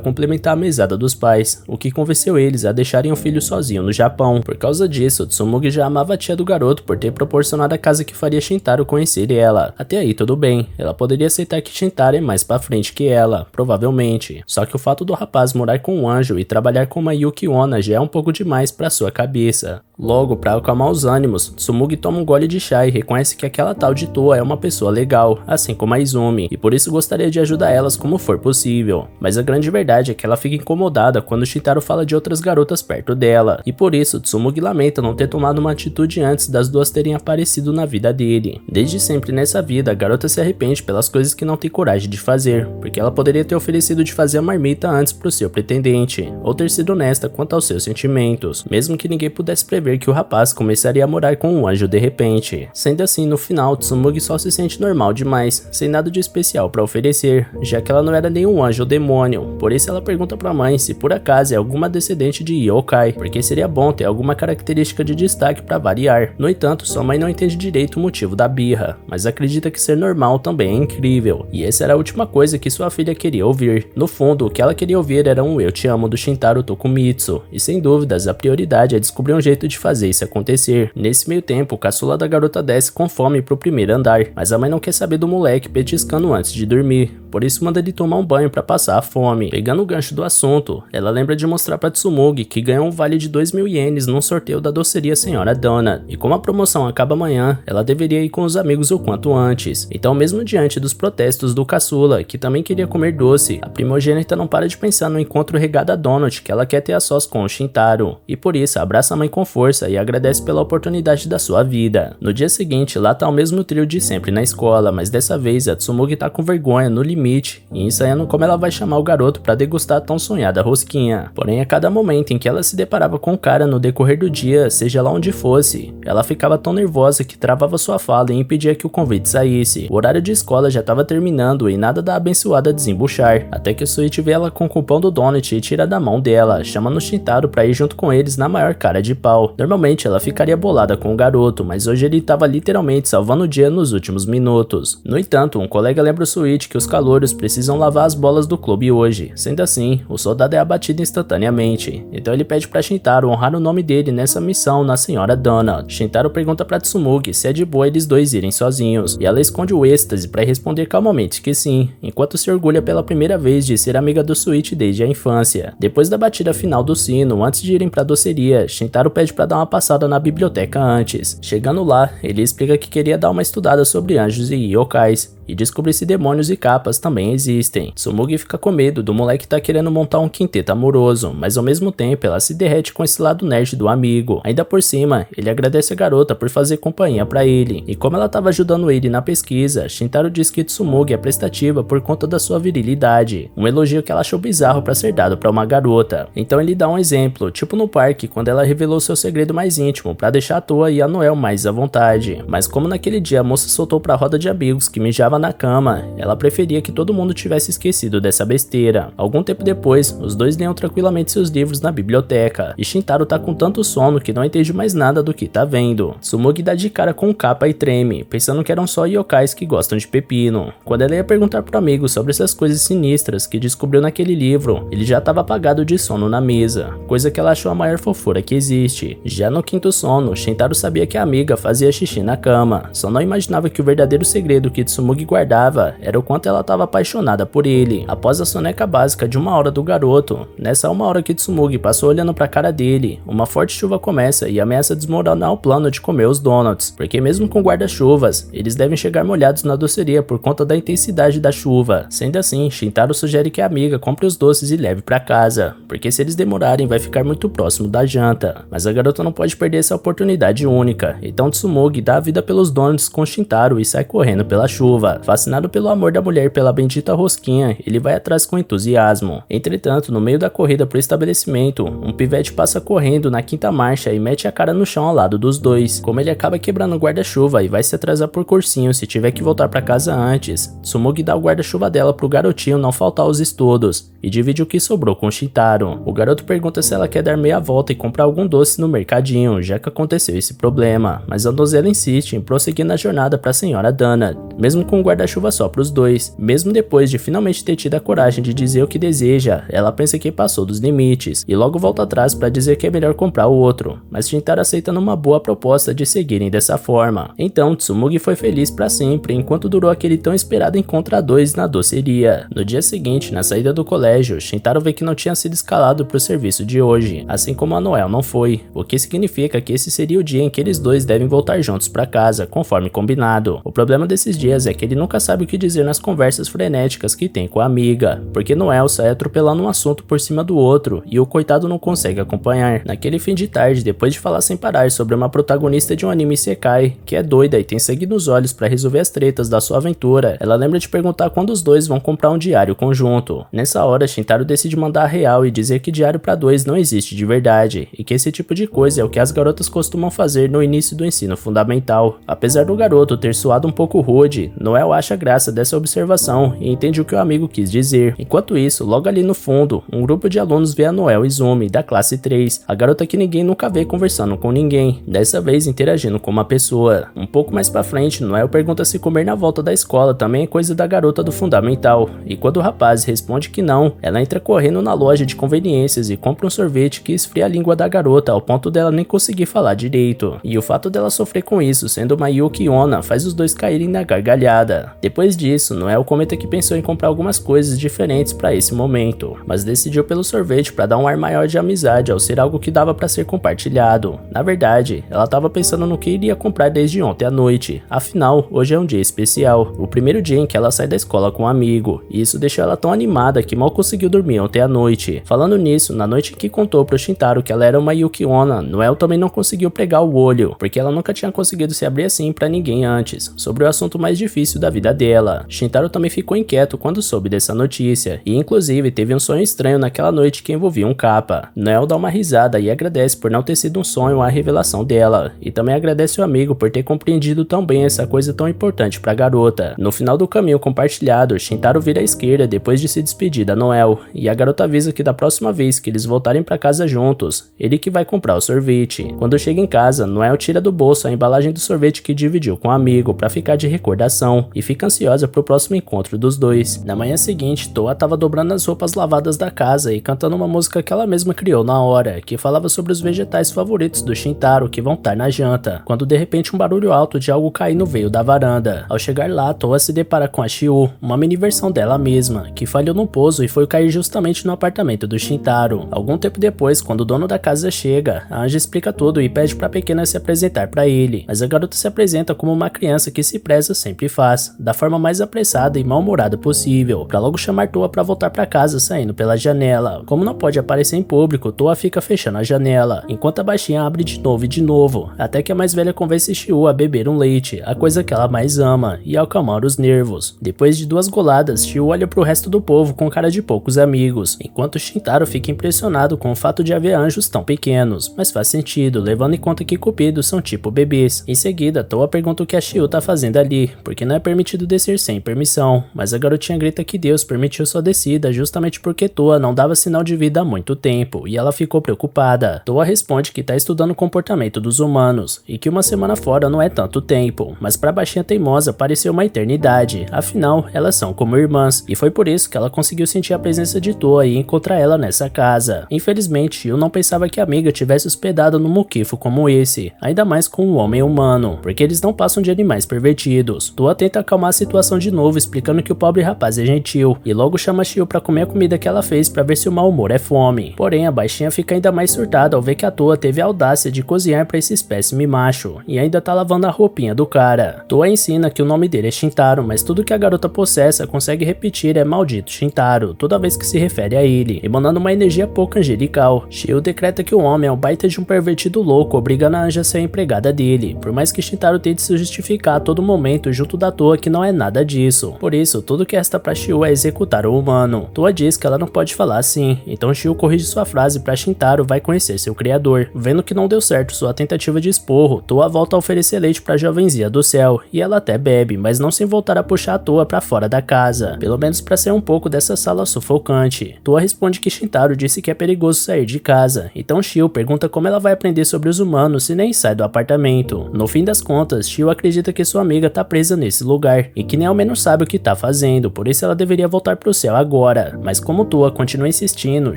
complementar a mesada dos pais, o que convenceu eles a deixarem o filho sozinho no Japão. Por causa disso, Tsumugi já amava a tia do garoto por ter proporcionado a casa que faria Shintaro conhecer ela. Até aí tudo bem, ela poderia aceitar que Shintaro é mais pra frente que ela, provavelmente. Só que o fato do rapaz morar com um anjo e trabalhar com uma Yuki Onna já é um pouco demais pra sua cabeça. Logo, pra acalmar os ânimos, Tsumugi toma um gole de chá e reconhece que aquela tal de Toa é uma pessoa legal, assim como a Izumi, e por isso gostaria de ajudar elas como for possível. Mas a grande verdade é que ela fica incomodada quando Shintaro fala de outras garotas perto dela, e por isso Tsumugi lamenta não ter tomado uma atitude antes das duas terem aparecido na vida dele. Desde sempre nessa vida, a garota se arrepende pelas coisas que não tem coragem de fazer, porque ela poderia ter oferecido de fazer a marmita antes pro seu pretendente, ou ter sido honesta quanto aos seus sentimentos, mesmo que ninguém pudesse prever que o rapaz começaria a morar com um anjo de repente. Sendo assim, no final, Tsumugi só se sente normal demais, sem nada de especial pra oferecer, já que ela não era nenhum anjo ou demônio. Por isso ela pergunta pra mãe se por acaso é alguma descendente de yokai, porque seria bom ter alguma característica de destaque pra variar. No entanto, sua mãe não entende direito o motivo da birra, mas acredita que ser normal também é incrível, e essa era a última coisa que sua filha queria ouvir. No fundo, o que ela queria ouvir era um "eu te amo" do Shintaro Tokumitsu, e sem dúvidas a prioridade é descobrir um jeito de fazer isso acontecer. Nesse meio tempo, o caçula da garota desce com fome pro primeiro andar, mas a mãe não quer saber do moleque petiscando antes de dormir, por isso manda ele tomar um banho pra passar a fome. Pegando o gancho do assunto, ela lembra de mostrar pra Tsumugi que ganhou um vale de 2.000 ienes num sorteio da doceria Senhora Dona, e como a promoção acaba amanhã, ela deveria ir com os amigos o quanto antes. Então, mesmo diante dos protestos do caçula, que também queria comer doce, a primogênita não para de pensar no encontro regado a Donut que ela quer ter a sós com o Shintaro, e por isso abraça a mãe com força e agradece pela oportunidade da sua vida. No dia seguinte, lá tá o mesmo trio de sempre na escola, mas dessa vez a Tsumugi tá com vergonha no limite e ensaiando como ela vai chamar o garoto pra degustar a tão sonhada rosquinha. Porém, a cada momento em que ela se deparava com o cara no decorrer do dia, seja lá onde fosse, ela ficava tão nervosa que travava sua fala e impedia que o convite saísse. O horário de escola já tava terminando e nada da abençoada desembuchar, até que o Suichi vê ela com o cupom do Donut e tira da mão dela, chamando o Shintaro pra ir junto com eles na maior cara de pau. Normalmente ela ficaria bolada com o garoto, mas hoje ele tava literalmente salvando o dia nos últimos minutos. No entanto, um colega lembra o Suichi que os calouros precisam lavar as bolas do clube hoje. Sendo assim, o soldado é abatido instantaneamente. Então ele pede pra Shintaro honrar o nome dele nessa missão na Senhora Dona. Shintaro pergunta pra Tsumugi se é de boa eles dois irem sozinhos, e ela esconde o êxtase pra responder calmamente que sim, enquanto se orgulha pela primeira vez de ser amiga do Suichi desde a infância. Depois da batida final do sino, antes de irem pra doceria, Shintaro pede pra dar uma passada na biblioteca antes. Chegando lá, ele explica que queria dar uma estudada sobre anjos e yokais, e descobrir se demônios e capas também existem. Tsumugi fica com medo do moleque tá querendo montar um quinteto amoroso, mas ao mesmo tempo ela se derrete com esse lado nerd do amigo. Ainda por cima, ele agradece a garota por fazer companhia pra ele, e como ela tava ajudando ele na pesquisa, Shintaro diz que Tsumugi é prestativa por conta da sua virilidade, um elogio que ela achou bizarro pra ser dado pra uma garota. Então ele dá um exemplo, tipo no parque, quando ela revelou seu segredo mais íntimo, pra deixar a Toa e a Noel mais à vontade. Mas como naquele dia a moça soltou pra roda de amigos que mijava tava na cama, ela preferia que todo mundo tivesse esquecido dessa besteira. Algum tempo depois, os dois leiam tranquilamente seus livros na biblioteca, e Shintaro tá com tanto sono que não entende mais nada do que tá vendo. Tsumugi dá de cara com o Kappa e treme, pensando que eram só yokais que gostam de pepino. Quando ela ia perguntar pro amigo sobre essas coisas sinistras que descobriu naquele livro, ele já tava apagado de sono na mesa, coisa que ela achou a maior fofura que existe. Já no quinto sono, Shintaro sabia que a amiga fazia xixi na cama, só não imaginava que o verdadeiro segredo que Tsumugi guardava era o quanto ela estava apaixonada por ele. Após a soneca básica de 1 hora do garoto, nessa 1 hora que Tsumugi passou olhando pra cara dele, uma forte chuva começa e ameaça desmoronar o plano de comer os donuts, porque mesmo com guarda-chuvas, eles devem chegar molhados na doceria por conta da intensidade da chuva. Sendo assim, Shintaro sugere que a amiga compre os doces e leve pra casa, porque se eles demorarem vai ficar muito próximo da janta. Mas a garota não pode perder essa oportunidade única, então Tsumugi dá a vida pelos donuts com Shintaro e sai correndo pela chuva. Fascinado pelo amor da mulher pela bendita rosquinha, ele vai atrás com entusiasmo. Entretanto, no meio da corrida pro estabelecimento, um pivete passa correndo na quinta marcha e mete a cara no chão ao lado dos dois. Como ele acaba quebrando o guarda-chuva e vai se atrasar por cursinho se tiver que voltar pra casa antes, Tsumugi dá o guarda-chuva dela pro garotinho não faltar aos estudos e divide o que sobrou com Shintaro. O garoto pergunta se ela quer dar meia volta e comprar algum doce no mercadinho, já que aconteceu esse problema, mas a donzela insiste em prosseguir na jornada pra senhora Dana, mesmo com o guarda-chuva só pros dois. Mesmo depois de finalmente ter tido a coragem de dizer o que deseja, ela pensa que passou dos limites e logo volta atrás pra dizer que é melhor comprar o outro, mas Shintaro aceita numa boa proposta de seguirem dessa forma. Então Tsumugi foi feliz pra sempre enquanto durou aquele tão esperado encontro a dois na doceria. No dia seguinte, na saída do colégio, Shintaro vê que não tinha sido escalado pro serviço de hoje, assim como a Noel não foi, o que significa que esse seria o dia em que eles dois devem voltar juntos pra casa, conforme combinado. O problema desses dias é que ele nunca sabe o que dizer nas conversas frenéticas que tem com a amiga, porque Noel sai atropelando um assunto por cima do outro e o coitado não consegue acompanhar. Naquele fim de tarde, depois de falar sem parar sobre uma protagonista de um anime isekai, que é doida e tem sangue nos olhos pra resolver as tretas da sua aventura, ela lembra de perguntar quando os dois vão comprar um diário conjunto. Nessa hora, Shintaro decide mandar a real e dizer que diário pra dois não existe de verdade, e que esse tipo de coisa é o que as garotas costumam fazer no início do ensino fundamental. Apesar do garoto ter soado um pouco rude, Noel acha graça dessa observação e entende o que o amigo quis dizer. Enquanto isso, logo ali no fundo, um grupo de alunos vê a Noel Izumi, da classe 3, a garota que ninguém nunca vê conversando com ninguém, dessa vez interagindo com uma pessoa. Um pouco mais pra frente, Noel pergunta se comer na volta da escola também é coisa da garota do fundamental, e quando o rapaz responde que não, ela entra correndo na loja de conveniências e compra um sorvete que esfria a língua da garota ao ponto dela nem conseguir falar direito. E o fato dela sofrer com isso, sendo uma Yuki Onna, faz os dois caírem na gargalhada. Depois disso, Noel comenta que pensou em comprar algumas coisas diferentes para esse momento, mas decidiu pelo sorvete para dar um ar maior de amizade ao ser algo que dava para ser compartilhado. Na verdade, ela estava pensando no que iria comprar desde ontem à noite, afinal, hoje é um dia especial, o primeiro dia em que ela sai da escola com um amigo, e isso deixou ela tão animada que mal conseguiu dormir ontem à noite. Falando nisso, na noite que contou pro Shintaro que ela era uma Yuki Onna, Noel também não conseguiu pregar o olho, porque ela nunca tinha conseguido se abrir assim pra ninguém antes, sobre o assunto mais difícil da vida dela. Shintaro também ficou inquieto quando soube dessa notícia, e inclusive teve um sonho estranho naquela noite que envolvia um Kappa. Noel dá uma risada e agradece por não ter sido um sonho a revelação dela, e também agradece o amigo por ter compreendido tão bem essa coisa tão importante pra garota. No final do caminho compartilhado, Shintaro vira à esquerda depois de se despedir da Noel, e a garota avisa que da próxima vez que eles voltarem pra casa juntos, ele que vai comprar o sorvete. Quando chega em casa, Noel tira do bolso a embalagem do sorvete que dividiu com o amigo pra ficar de recordação, e fica ansiosa pro próximo encontro dos dois. Na manhã seguinte, Toa tava dobrando as roupas lavadas da casa e cantando uma música que ela mesma criou na hora, que falava sobre os vegetais favoritos do Shintaro que vão estar na janta, quando de repente um barulho alto de algo caindo veio da varanda. Ao chegar lá, Toa se depara com a Shiu, uma mini versão dela mesma, que falhou no pouso e foi cair justamente no apartamento do Shintaro. Algum tempo depois, quando o dono da casa chega, a Anja explica tudo e pede pra pequena se apresentar pra ele, mas a garota se apresenta como uma criança que se preza sempre faz, da forma mais apressada e mal-humorada possível, pra logo chamar Toa pra voltar pra casa saindo pela janela. Como não pode aparecer em público, Toa fica fechando a janela, enquanto a baixinha abre de novo, até que a mais velha convence Shiu a beber um leite, a coisa que ela mais ama, e acalmar os nervos. Depois de 2 goladas, Shiu olha pro resto do povo com cara de poucos amigos, enquanto Shintaro fica impressionado com o fato de haver anjos tão pequenos, mas faz sentido, levando em conta que cupidos são tipo bebês. Em seguida, Toa pergunta o que a Shiu tá fazendo ali, porque não é permitido descer sem permissão, mas a garotinha grita que Deus permitiu sua descida justamente porque Toa não dava sinal de vida há muito tempo, e ela ficou preocupada. Toa responde que tá estudando o comportamento dos humanos, e que uma semana fora não é tanto tempo, mas pra baixinha teimosa pareceu uma eternidade, afinal, elas são como irmãs, e foi por isso que ela conseguiu sentir a presença de Toa e encontrar ela nessa casa. Infelizmente, eu não pensava que a amiga tivesse hospedado num muquifo como esse, ainda mais com um homem humano, porque eles não passam de animais pervertidos. Toa tenta acalmar a situação de novo, explicando que o pobre rapaz é gentil, e logo chama Shio pra comer a comida que ela fez pra ver se o mau humor é fome. Porém, a baixinha fica ainda mais surtada ao ver que a Toa teve a audácia de cozinhar pra esse espécime macho, e ainda tá lavando a roupinha do cara. Toa ensina que o nome dele é Shintaro, mas tudo que a garota possessa consegue repetir é maldito Shintaro, toda vez que se refere a ele, emanando uma energia pouco angelical. Shio decreta que o homem é um baita de um pervertido louco, obrigando a Anja a ser a empregada dele, por mais que Shintaro tente se justificar a todo momento junto da Toa que não é nada disso. Por isso, tudo que resta pra Shio é executar o humano. Toa diz que ela não pode falar assim, então Shio corrige sua frase pra Shintaro vai conhecer seu criador. Vendo que não deu certo sua tentativa de esporro, Toa volta a oferecer leite pra jovenzinha do céu, e ela até bebe, mas não sem voltar a puxar a Toa pra fora da casa, pelo menos pra sair um pouco dessa sala sufocante. Toa responde que Shintaro disse que é perigoso sair de casa, então Shio pergunta como ela vai aprender sobre os humanos se nem sai do apartamento. No fim das contas, Shio acredita que sua amiga tá presa nesse lugar, e que nem ao menos sabe o que tá fazendo, por isso ela deveria voltar pro céu agora. Mas como Toa continua insistindo,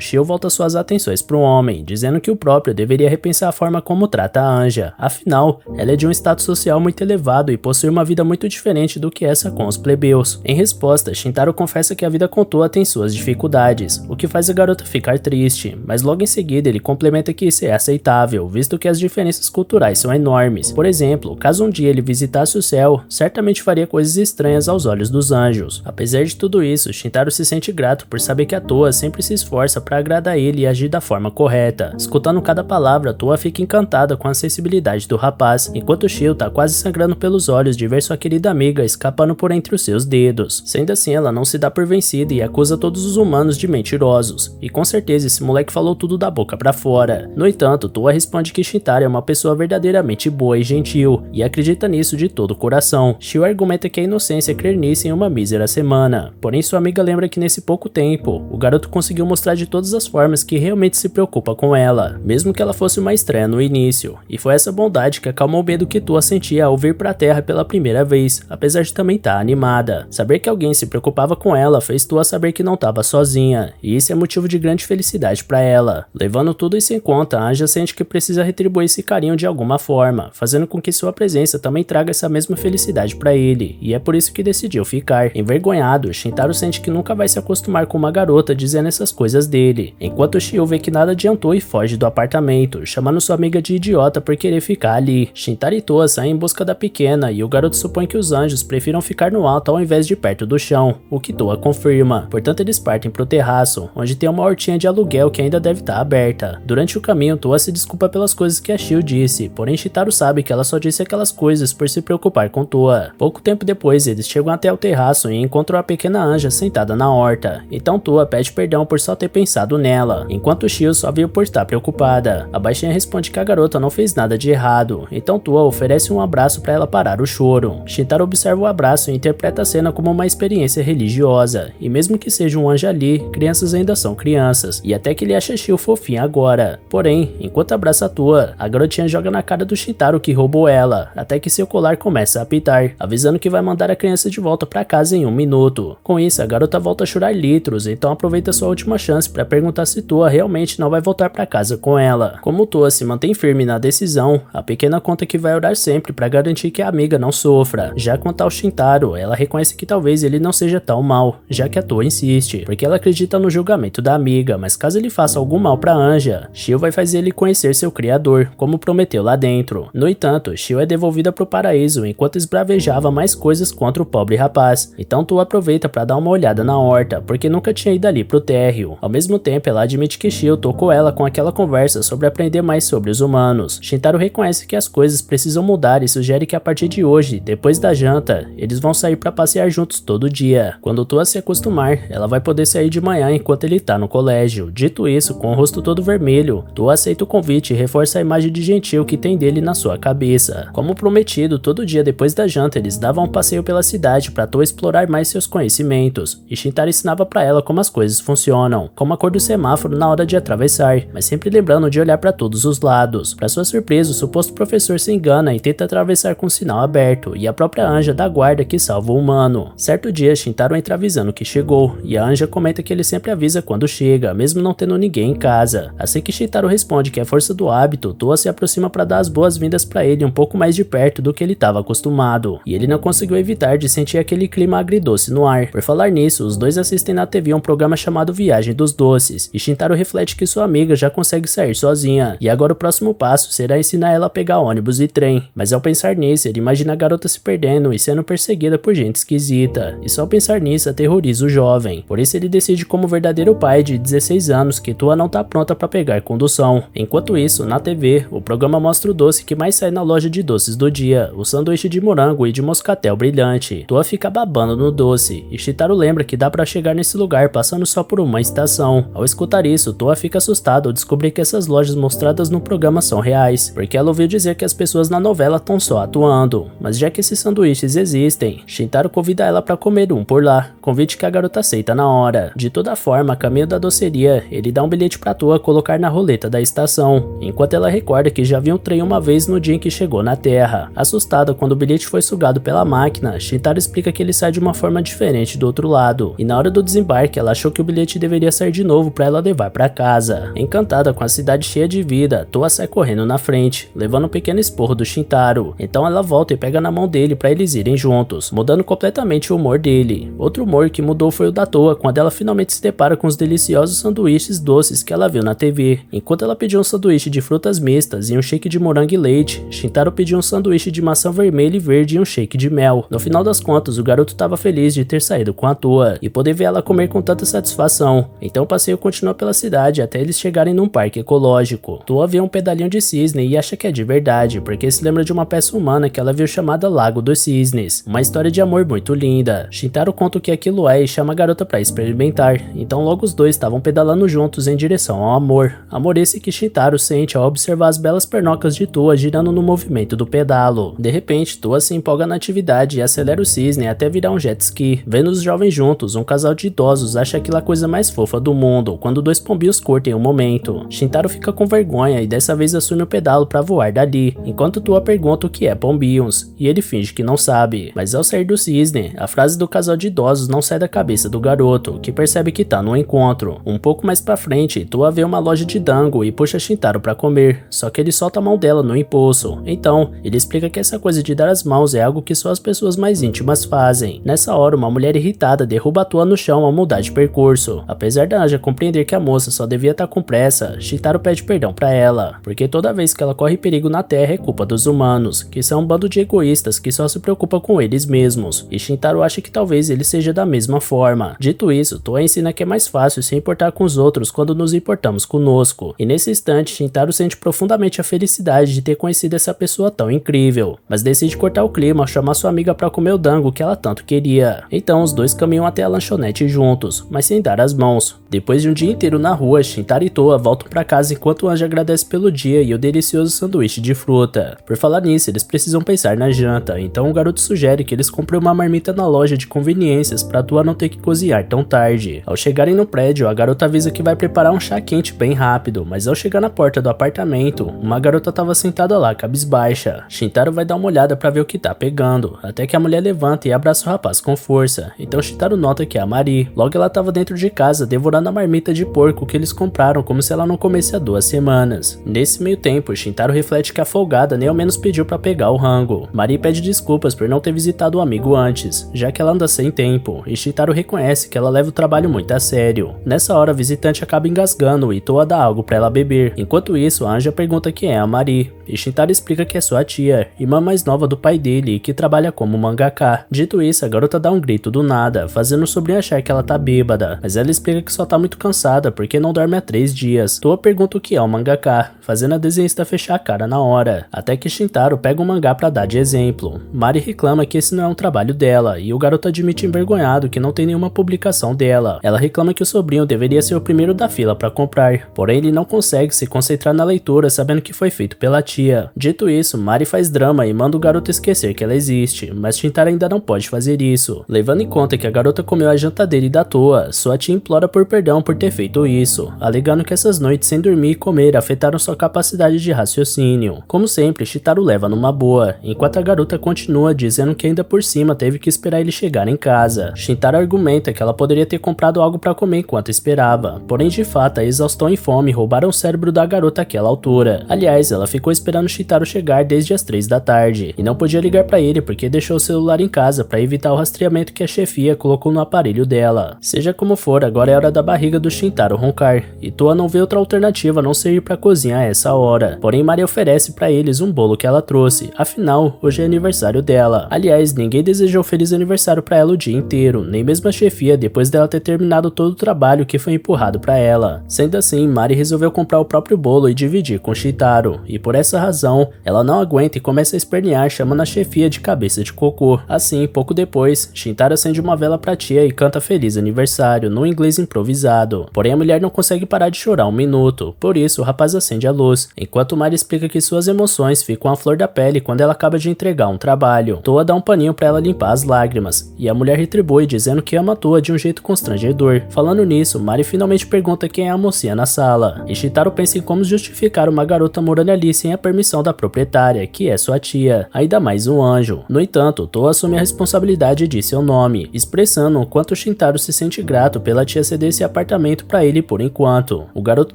Shio volta suas atenções pro homem, dizendo que o próprio deveria repensar a forma como trata a Anja, afinal, ela é de um status social muito elevado e possui uma vida muito diferente do que essa com os plebeus. Em resposta, Shintaro confessa que a vida com Toa tem suas dificuldades, o que faz a garota ficar triste, mas logo em seguida ele complementa que isso é aceitável, visto que as diferenças culturais são enormes. Por exemplo, caso um dia ele visitasse o céu, certamente faria coisas estranhas aos olhos dos anjos. Apesar de tudo isso, Shintaro se sente grato por saber que a Toa sempre se esforça para agradar ele e agir da forma correta. Escutando cada palavra, Toa fica encantada com a sensibilidade do rapaz, enquanto Shio tá quase sangrando pelos olhos de ver sua querida amiga escapando por entre os seus dedos. Sendo assim, ela não se dá por vencida e acusa todos os humanos de mentirosos, e com certeza esse moleque falou tudo da boca pra fora. No entanto, Toa responde que Shintaro é uma pessoa verdadeiramente boa e gentil, e acredita nisso de todo o coração. Shio argumenta que a inocência é crer nisso em uma mísera semana, porém sua amiga lembra que nesse pouco tempo, o garoto conseguiu mostrar de todas as formas que realmente se preocupa com ela, mesmo que ela fosse uma estranha no início, e foi essa bondade que acalmou o medo que Toa sentia ao vir pra terra pela primeira vez, apesar de também estar animada. Saber que alguém se preocupava com ela fez Toa saber que não estava sozinha, e isso é motivo de grande felicidade pra ela. Levando tudo isso em conta, a Anja sente que precisa retribuir esse carinho de alguma forma, fazendo com que sua presença também traga essa mesma felicidade pra ele, e é por isso que decidiu ficar. Envergonhado, Shintaro sente que nunca vai se acostumar com uma garota dizendo essas coisas dele, enquanto Shio vê que nada adiantou e foge do apartamento, chamando sua amiga de idiota por querer ficar ali. Shintaro e Toa saem em busca da pequena, e o garoto supõe que os anjos prefiram ficar no alto ao invés de perto do chão, o que Toa confirma. Portanto, eles partem pro terraço, onde tem uma hortinha de aluguel que ainda deve estar aberta. Durante o caminho, Toa se desculpa pelas coisas que a Shio disse, porém Shintaro sabe que ela só disse aquelas coisas por se preocupar com Toa. Pouco tempo depois, eles chegam até o terraço e encontram a pequena Anja sentada na horta, então Toa pede perdão por só ter pensado nela, enquanto Shio só viu por estar preocupada. A baixinha responde que a garota não fez nada de errado, então Toa oferece um abraço para ela parar o choro. Shintaro observa o abraço e interpreta a cena como uma experiência religiosa, e mesmo que seja um anjo ali, crianças ainda são crianças, e até que ele acha Shio fofinha agora. Porém, enquanto abraça a Toa, a garotinha joga na cara do Shintaro que roubou ela, até que seu colar começa a apitar, avisando que vai mandar a criança de volta para casa em 1 minuto. Com isso, a garota volta a chorar litros, então aproveita sua última chance para perguntar se Toa realmente não vai voltar para casa com ela. Como Toa se mantém firme na decisão, a pequena conta que vai orar sempre para garantir que a amiga não sofra. Já quanto ao Shintaro, ela reconhece que talvez ele não seja tão mal, já que a Toa insiste, porque ela acredita no julgamento da amiga, mas caso ele faça algum mal pra Anja, Shio vai fazer ele conhecer seu criador, como prometeu lá dentro. No entanto, Shio é devolvida pro paraíso enquanto esbravejava mais coisas contra o pobre rapaz, então Toa aproveita para dar uma olhada na horta, porque nunca tinha ido ali pro térreo. Ao mesmo tempo, ela admite que Shio tocou ela com aquela conversa sobre aprender mais sobre os humanos. Shintaro reconhece que as coisas precisam mudar e sugere que a partir de hoje, depois da janta, eles vão sair para passear juntos todo dia. Quando Toa se acostumar, ela vai poder sair de manhã enquanto ele tá no colégio. Dito isso, com o rosto todo vermelho, Toa aceita o convite e reforça a imagem de gentil que tem dele na sua cabeça. Como prometido, todo dia depois da janta eles davam um passeio pela cidade para Toa explorar mais seus conhecimentos, e Shintaro ensinava para ela como as coisas funcionam, como a cor do semáforo na hora de atravessar, mas sempre lembrando de olhar para todos os lados. Para sua surpresa, o suposto professor se engana e tenta atravessar com o sinal aberto, e a própria Anja dá guarda que salva o humano. Certo dia, Shintaro entra avisando que chegou, e a Anja comenta que ele sempre avisa quando chega, mesmo não tendo ninguém em casa. Assim que Shintaro responde que é força do hábito, Toa se aproxima para dar as boas-vindas para ele um pouco mais de perto do que ele estava acostumado, e ele não conseguiu evitar de sentir aquele clima agridoce no ar. Por falar nisso, os dois assistem na TV um programa chamado Viagem dos Doces, e Shintaro reflete que sua amiga já consegue sair sozinha, e agora o próximo passo será ensinar ela a pegar ônibus e trem. Mas ao pensar nisso, ele imagina a garota se perdendo e sendo perseguida por gente esquisita, e só pensar nisso aterroriza o jovem. Por isso ele decide como verdadeiro pai de 16 anos que Toa não tá pronta para pegar condução. Enquanto isso, na TV, o programa mostra o doce que mais sai na loja de doces do dia, o sanduíche de morango e de moscatel brilhante. Toa fica babando no doce, e Shintaro lembra que dá para chegar nesse lugar passando só por uma estação. Ao escutar isso, Toa fica assustado ao descobrir que essas lojas mostradas no programa são reais, porque ela ouviu dizer que as pessoas na novela estão só atuando. Mas já que esses sanduíches existem, Shintaro convida ela para comer um por lá, convite que a garota aceita na hora. De toda forma, a caminho da doceria, ele dá um bilhete para Toa colocar na roleta da estação, enquanto ela recorda que já viu um trem uma vez no dia em que chegou na Terra. Assustada quando o bilhete foi sugado pela máquina, Shintaro explica que ele sai de uma forma diferente do outro lado, e na hora do desembarque ela achou que o bilhete deveria sair de novo para ela levar para casa. Encantada com a cidade cheia de vida, Toa sai correndo na frente, levando um pequeno esporro do Shintaro. Então ela volta e pega na mão dele para eles irem juntos, mudando completamente o humor dele. Outro humor que mudou foi o da Toa quando ela finalmente se depara com os deliciosos sanduíches doces que ela viu na TV. Enquanto ela pediu um sanduíche de frutas mistas e um shake de morango e leite, Shintaro pediu um sanduíche de maçã vermelha e verde e um shake de mel. No final das contas, o garoto estava feliz de ter saído com a Toa e poder ver ela comer com tanta satisfação. Então o passeio continua pela cidade até eles chegarem num parque ecológico. Toa vê um pedalinho de cisne e acha que é de verdade, porque se lembra de uma peça humana que ela viu chamada Lago dos Cisnes, uma história de amor muito linda. Shintaro conta o que aquilo é e chama a garota para experimentar, então logo os dois estavam pedalando juntos em direção ao amor. Amor esse que Shintaro sente ao observar as belas pernocas de Toa girando no movimento do pedalo. De repente, Toa se empolga na atividade e acelera o cisne até virar um jet ski. Vendo os jovens juntos, um casal de idosos acha aquilo a coisa mais fofa do mundo, quando dois pombinhos curtem um momento. Shintaro fica com vergonha e dessa vez assume o pedalo para voar dali, enquanto Toa pergunta o que é pombinhos, e ele finge que não sabe. Mas ao sair do cisne, a frase do casal de idosos não sai da cabeça do garoto, que percebe que tá no encontro. Um pouco mais pra frente, Toa vê uma loja de dango e puxa Shintaro pra comer, só que ele solta a mão dela no impulso. Então, ele explica que essa coisa de dar as mãos é algo que só as pessoas mais íntimas fazem. Nessa hora, uma mulher irritada derruba a Toa no chão ao mudar de percurso. Apesar da Anja compreender que a moça só devia estar com pressa, Shintaro pede perdão pra ela, porque toda vez que ela corre perigo na Terra é culpa dos humanos, que são um bando de egoístas que só se preocupam com eles mesmos, e Shintaro acha que talvez ele seja da mesma forma. Dito isso, Toa ensina que é mais fácil se importar com os outros quando nos importamos conosco, e nesse instante Shintaro sente profundamente a felicidade de ter conhecido essa pessoa tão incrível, mas decide cortar o clima ao chamar sua amiga para comer o dango que ela tanto queria. Então os dois caminham até a lanchonete juntos, mas sem dar as mãos. Depois de um dia inteiro na rua, Shintaro e Toa voltam para casa enquanto o Anja agradece pelo dia e o delicioso sanduíche de fruta. Por falar nisso, eles precisam pensar na janta, então o garoto sugere que eles comprem uma marmita na loja de conveniências para Toa não ter que cozinhar tão tarde. Ao chegarem no prédio, a garota avisa que vai preparar um chá quente bem rápido, mas ao chegar na porta do apartamento, uma garota estava sentada lá cabisbaixa. Shintaro vai dar uma olhada para ver o que tá pegando, até que a mulher levanta e abraça o rapaz com força. Então Shintaro nota que é a Mari. Logo ela estava dentro de casa devorando a marmita de porco que eles compraram como se ela não comesse há 2 semanas. Nesse meio tempo, Shintaro reflete que a folgada nem ao menos pediu para pegar o rango. Mari pede desculpas por não ter visitado o amigo antes, já que ela anda sem tempo, e Shintaro reconhece que ela leva o trabalho muito a sério. Nessa hora, a visitante acaba engasgando e Toa dá algo para ela beber. Enquanto isso, a Anja pergunta quem é a Mari, e Shintaro explica que é sua tia, irmã mais nova do pai dele e que trabalha como mangaka. Dito isso, a garota dá um grito do nada, fazendo o sobrinho achar que ela tá bêbada, mas ela explica que só tá muito cansada porque não dorme há 3 dias. Toa pergunta o que é um mangaka, fazendo a desenhista fechar a cara na hora, até que Shintaro pega um mangá pra dar de exemplo. Mari reclama que esse não é um trabalho dela, e o garoto admite envergonhado que não tem nenhuma publicação dela. Ela reclama que o sobrinho deveria ser o primeiro da fila pra comprar, porém ele não consegue se concentrar na leitura sabendo que foi feito pela tia. Dito isso, Mari faz drama e manda o garoto esquecer que ela existe. triste, mas Shintaro ainda não pode fazer isso. Levando em conta que a garota comeu a janta dele da toa, sua tia implora por perdão por ter feito isso, alegando que essas noites sem dormir e comer afetaram sua capacidade de raciocínio. Como sempre, Shintaro leva numa boa, enquanto a garota continua dizendo que ainda por cima teve que esperar ele chegar em casa. Shintaro argumenta que ela poderia ter comprado algo para comer enquanto esperava, porém de fato a exaustão e fome roubaram o cérebro da garota àquela altura. Aliás, ela ficou esperando Shintaro chegar desde as 3 da tarde, e não podia ligar para ele porque deixou o celular em casa para evitar o rastreamento que a chefia colocou no aparelho dela. Seja como for, agora é hora da barriga do Shintaro roncar, e Toa não vê outra alternativa a não ser ir para a cozinha a essa hora. Porém, Mari oferece para eles um bolo que ela trouxe, afinal, hoje é aniversário dela. Aliás, ninguém desejou feliz aniversário para ela o dia inteiro, nem mesmo a chefia depois dela ter terminado todo o trabalho que foi empurrado para ela. Sendo assim, Mari resolveu comprar o próprio bolo e dividir com Shintaro, e por essa razão, ela não aguenta e começa a espernear chamando a chefia de cabeça de cocô. Assim, pouco depois, Shintaro acende uma vela pra tia e canta feliz aniversário, no inglês improvisado. Porém, a mulher não consegue parar de chorar um minuto, por isso o rapaz acende a luz, enquanto Mari explica que suas emoções ficam à flor da pele quando ela acaba de entregar um trabalho. Toa dá um paninho pra ela limpar as lágrimas, e a mulher retribui dizendo que ama Toa de um jeito constrangedor. Falando nisso, Mari finalmente pergunta quem é a mocinha na sala, e Shintaro pensa em como justificar uma garota morando ali sem a permissão da proprietária, que é sua tia, ainda mais um anjo. No entanto, Toa assume a responsabilidade de seu nome, expressando o quanto Shintaro se sente grato pela tia ceder esse apartamento pra ele por enquanto. O garoto